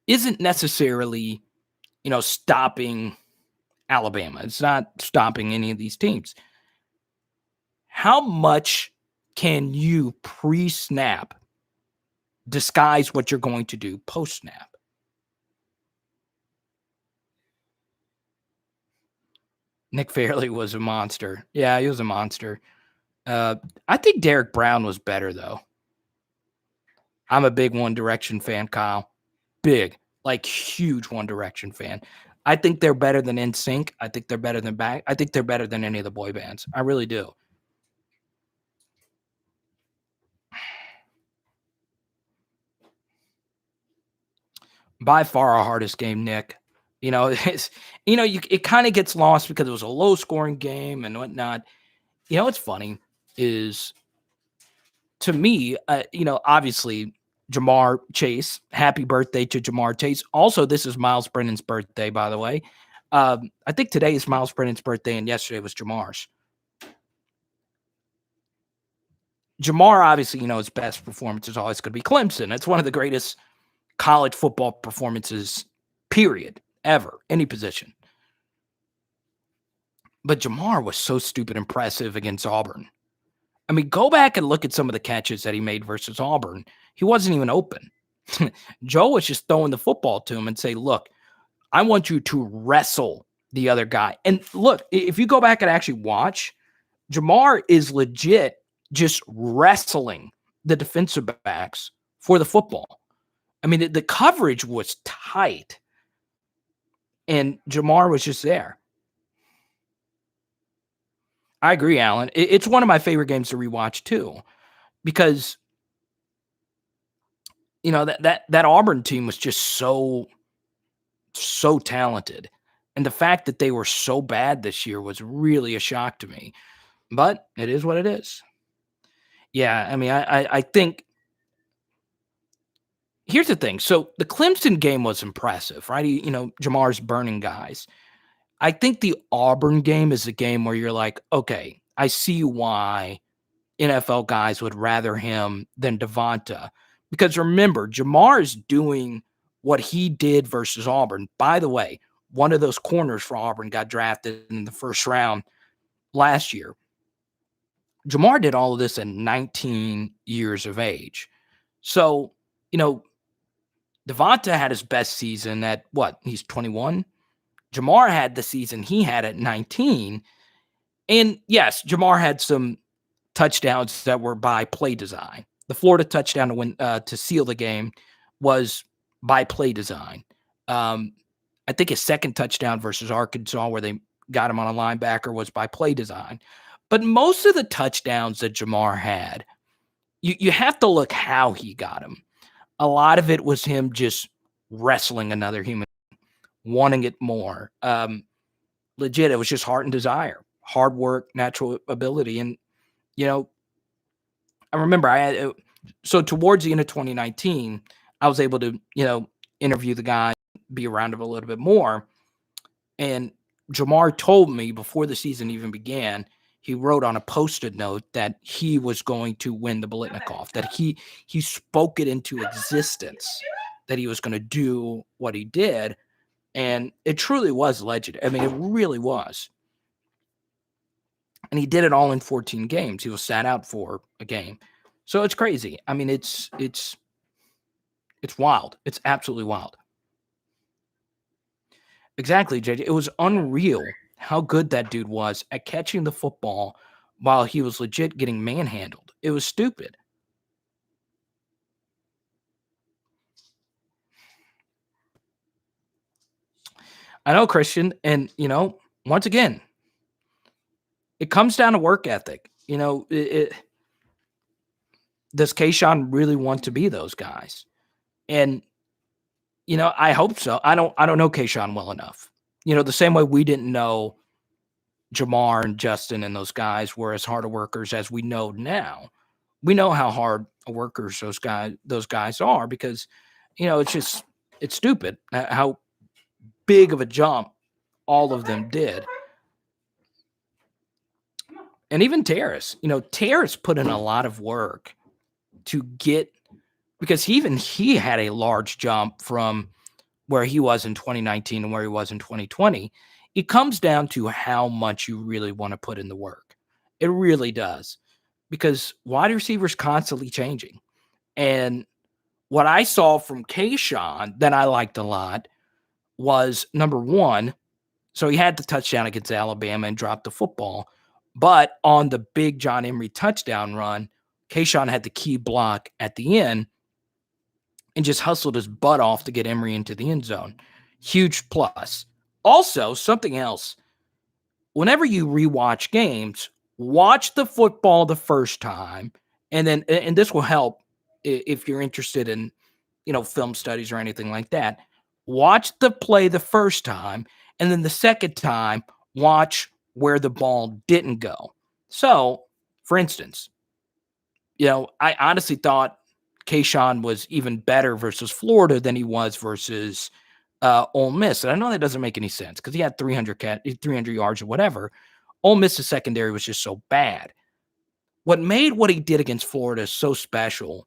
isn't necessarily, stopping Alabama. It's not stopping any of these teams. How much can you pre-snap disguise what you're going to do post-snap? Nick Fairley was a monster. Yeah, he was a monster. I think Derek Brown was better, though. I'm a big One Direction fan, Kyle. Big, like huge One Direction fan. I think they're better than NSYNC. I think they're better than I think they're better than any of the boy bands. I really do. By far our hardest game, Nick. It kind of gets lost because it was a low scoring game and whatnot. What's funny is, to me, obviously Jamar Chase, happy birthday to Jamar Chase. Also, this is Myles Brennan's birthday, by the way. I think today is Myles Brennan's birthday and yesterday was Jamar's. Jamar, obviously, his best performance is always going to be Clemson. It's one of the greatest college football performances, period, ever, any position. But Jamar was so stupid impressive against Auburn. I mean, go back and look at some of the catches that he made versus Auburn. He wasn't even open. Joe was just throwing the football to him and say, look, I want you to wrestle the other guy. And look, if you go back and actually watch, Jamar is legit just wrestling the defensive backs for the football. I mean, the coverage was tight, and Jamar was just there. I agree, Alan. It's one of my favorite games to rewatch too, because that Auburn team was just so talented, and the fact that they were so bad this year was really a shock to me. But it is what it is. Yeah, I mean, I think here's the thing. So the Clemson game was impressive, right? Jamar's burning guys. I think the Auburn game is a game where you're like, okay, I see why NFL guys would rather him than Devonta. Because remember, Jamar is doing what he did versus Auburn. By the way, one of those corners for Auburn got drafted in the first round last year. Jamar did all of this at 19 years of age. So, Devonta had his best season at what? He's 21. Jamar had the season he had at 19. And yes, Jamar had some touchdowns that were by play design. The Florida touchdown to seal the game was by play design. I think his second touchdown versus Arkansas, where they got him on a linebacker, was by play design. But most of the touchdowns that Jamar had, you have to look how he got them. A lot of it was him just wrestling another human, wanting it more. Legit, it was just heart and desire, hard work, natural ability. And, I remember so towards the end of 2019, I was able to, interview the guy, be around him a little bit more. And Jamar told me before the season even began, he wrote on a Post-it note that he was going to win the Biletnikoff, that he spoke it into existence, that he was going to do what he did. And it truly was legendary. I mean, it really was. And he did it all in 14 games. He was sat out for a game. So it's crazy. I mean, it's wild. It's absolutely wild. Exactly, JJ. It was unreal how good that dude was at catching the football while he was legit getting manhandled. It was stupid. I know, Christian. And, once again, it comes down to work ethic. Does Kayshawn really want to be those guys? And, I hope so. I don't know Kayshawn well enough. The same way we didn't know Jamar and Justin and those guys were as hard workers as we know now. We know how hard workers those guys are because, it's stupid how big of a jump all of them did. And even Terrace, Terrace put in a lot of work to get, because he had a large jump from where he was in 2019 and where he was in 2020. It comes down to how much you really want to put in the work. It really does, because wide receivers constantly changing. And what I saw from Kayshawn that I liked a lot was, number one, so he had the touchdown against Alabama and dropped the football. But on the big John Emery touchdown run, Kayshawn had the key block at the end and just hustled his butt off to get Emery into the end zone. Huge plus. Also, something else. Whenever you rewatch games, watch the football the first time, and this will help if you're interested in, film studies or anything like that. Watch the play the first time, and then the second time, watch where the ball didn't go. So, for instance, I honestly thought Kayshawn was even better versus Florida than he was versus Ole Miss. And I know that doesn't make any sense because he had 300 yards or whatever. Ole Miss's secondary was just so bad. What made what he did against Florida so special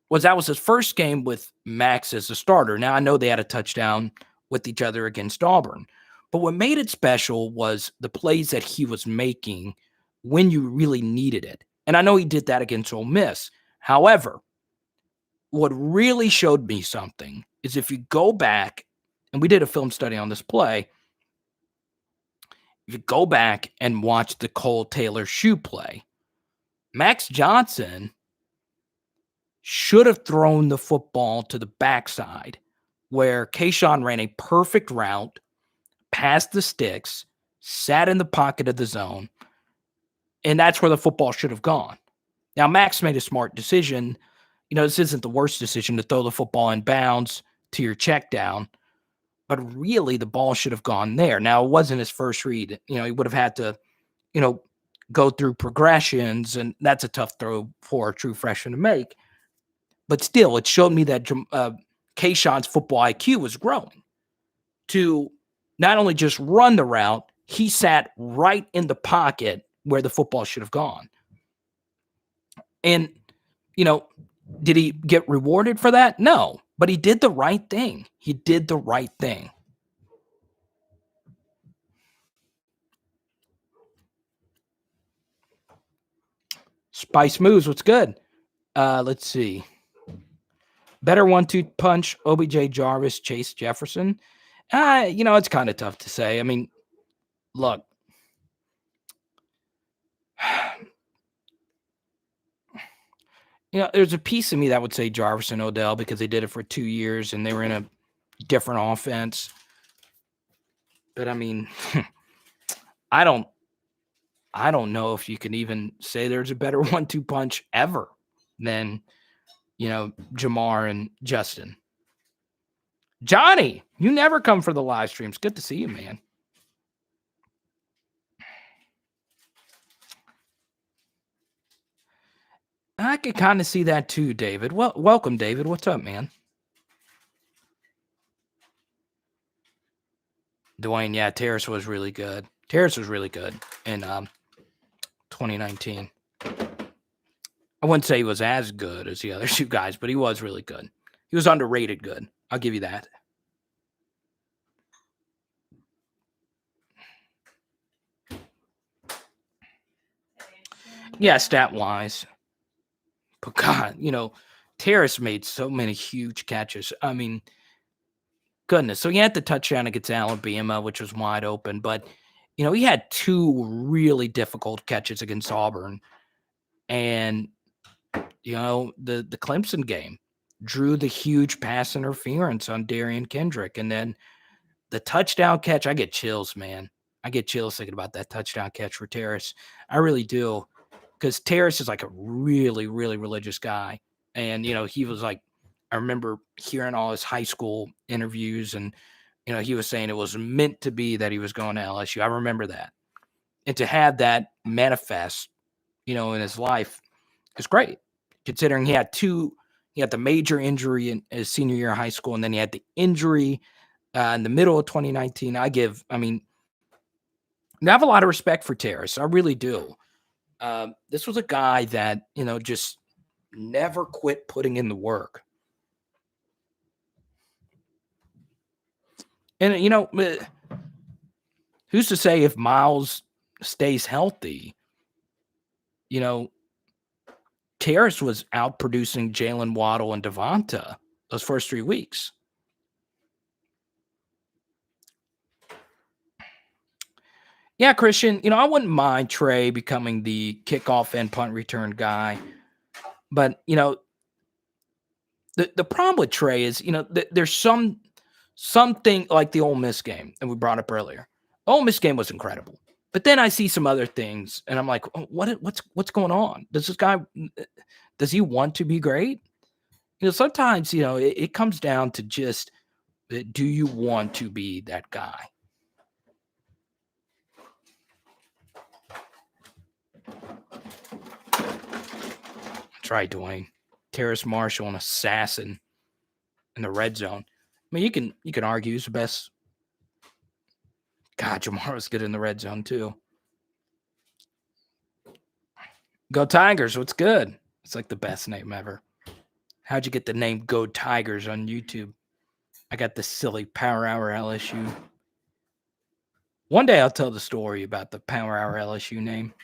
was that was his first game with Max as a starter. Now, I know they had a touchdown with each other against Auburn, but what made it special was the plays that he was making when you really needed it. And I know he did that against Ole Miss. However, what really showed me something is if you go back, and we did a film study on this play, if you go back and watch the Cole Taylor shoe play, Max Johnson should have thrown the football to the backside where Kayshawn ran a perfect route, passed the sticks, sat in the pocket of the zone, and that's where the football should have gone. Now, Max made a smart decision. This isn't the worst decision to throw the football in bounds to your check down, but really the ball should have gone there. Now, it wasn't his first read. He would have had to, go through progressions, and that's a tough throw for a true freshman to make. But still, it showed me that Kayshawn's football IQ was growing to not only just run the route, he sat right in the pocket where the football should have gone. And, did he get rewarded for that? No, but he did the right thing. He did the right thing. Spice Moves, what's good? Let's see. Better 1-2 punch, OBJ, Jarvis, Chase, Jefferson. It's kind of tough to say. I mean, look. There's a piece of me that would say Jarvis and Odell because they did it for 2 years and they were in a different offense. But I mean, I don't know if you can even say there's a better 1-2 punch ever than, Jamar and Justin. Johnny, you never come for the live streams. Good to see you, man. I could kind of see that too, David. Well, welcome, David. What's up, man? Dwayne, yeah, Terrace was really good. Terrace was really good in 2019. I wouldn't say he was as good as the other two guys, but he was really good. He was underrated good. I'll give you that. Yeah, stat-wise. But God, Terrace made so many huge catches. I mean, goodness. So he had the touchdown against Alabama, which was wide open. But, he had two really difficult catches against Auburn. And, the Clemson game drew the huge pass interference on Darian Kendrick. And then the touchdown catch, I get chills, man. I get chills thinking about that touchdown catch for Terrace. I really do. Because Terrace is like a really, really religious guy. And, he was like, I remember hearing all his high school interviews and, he was saying it was meant to be that he was going to LSU. I remember that. And to have that manifest, in his life is great, considering he had the major injury in his senior year of high school, and then he had the injury in the middle of 2019. I have a lot of respect for Terrace. I really do. This was a guy that, just never quit putting in the work. And, who's to say if Myles stays healthy, Terrace was out producing Jalen Waddle and Devonta those first 3 weeks. Yeah, Christian, I wouldn't mind Trey becoming the kickoff and punt return guy. But, the problem with Trey is, there's something like the Ole Miss game that we brought up earlier. Ole Miss game was incredible. But then I see some other things, and I'm like, oh, what's going on? Does he want to be great? Sometimes, it comes down to just, do you want to be that guy? That's right, Dwayne. Terrace Marshall, an assassin in the red zone. I mean, you can argue he's the best. God, Jamar was good in the red zone too. Go Tigers! What's good? It's like the best name ever. How'd you get the name Go Tigers on YouTube? I got the silly Power Hour LSU. One day I'll tell the story about the Power Hour LSU name.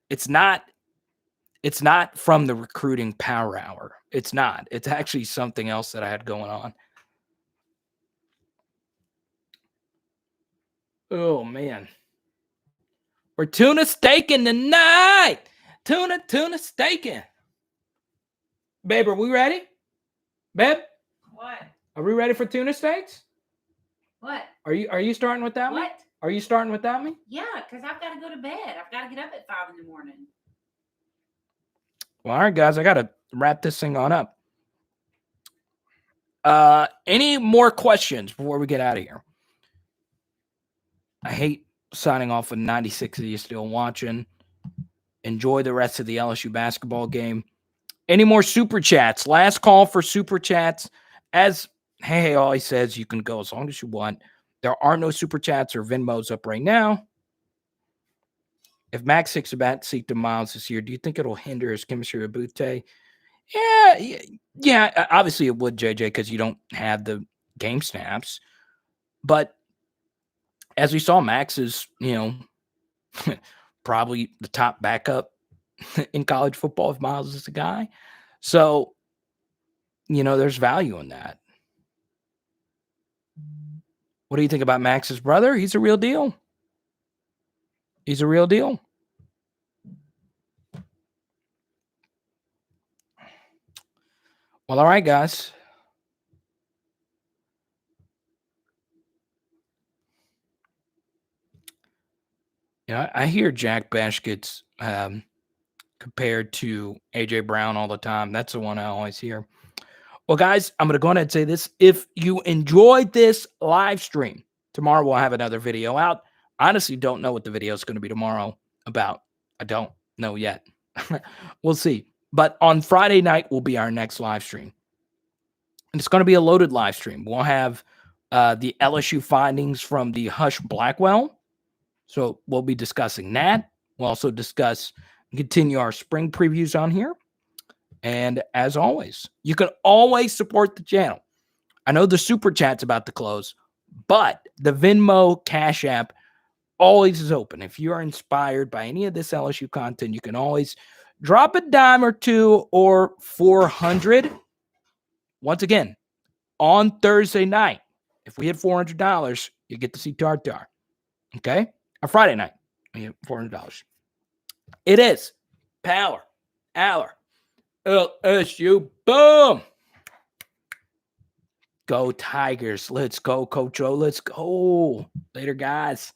It's not from the recruiting Power Hour. It's not. It's actually something else that I had going on. Oh, man. We're tuna steaking tonight. Tuna steaking. Babe, are we ready? Babe? What? Are we ready for tuna steaks? What? Are you starting without me? What? Are you starting without me? Yeah, because I've got to go to bed. I've got to get up at 5 in the morning. Well, all right, guys, I got to wrap this thing on up. Any more questions before we get out of here? I hate signing off with 96 of you still watching. Enjoy the rest of the LSU basketball game. Any more super chats? Last call for super chats. As Hey always says, you can go as long as you want. There are no super chats or Venmos up right now. If Max takes a back seat to Myles this year, do you think it'll hinder his chemistry with Butte? Yeah. Obviously it would, JJ, because you don't have the game snaps. But as we saw, Max is, probably the top backup in college football if Myles is the guy. So, there's value in that. What do you think about Max's brother? He's a real deal. He's a real deal. Well, all right, guys. I hear Jack Bash gets compared to A.J. Brown all the time. That's the one I always hear. Well, guys, I'm going to go ahead and say this. If you enjoyed this live stream, tomorrow we'll have another video out. Honestly, don't know what the video is going to be tomorrow about. I don't know yet. We'll see. But on Friday night will be our next live stream. And it's going to be a loaded live stream. We'll have the LSU findings from the Hush Blackwell. So we'll be discussing that. We'll also continue our spring previews on here. And as always, you can always support the channel. I know the super chat's about to close, but the Venmo Cashapp always is open. If you are inspired by any of this LSU content, you can always drop a dime or two or 400. Once again, on Thursday night, if we hit $400, you get to see Tartar. Okay? Or Friday night, we hit $400. It is Power Hour LSU. Boom! Go Tigers. Let's go, Coach O. Let's go. Later, guys.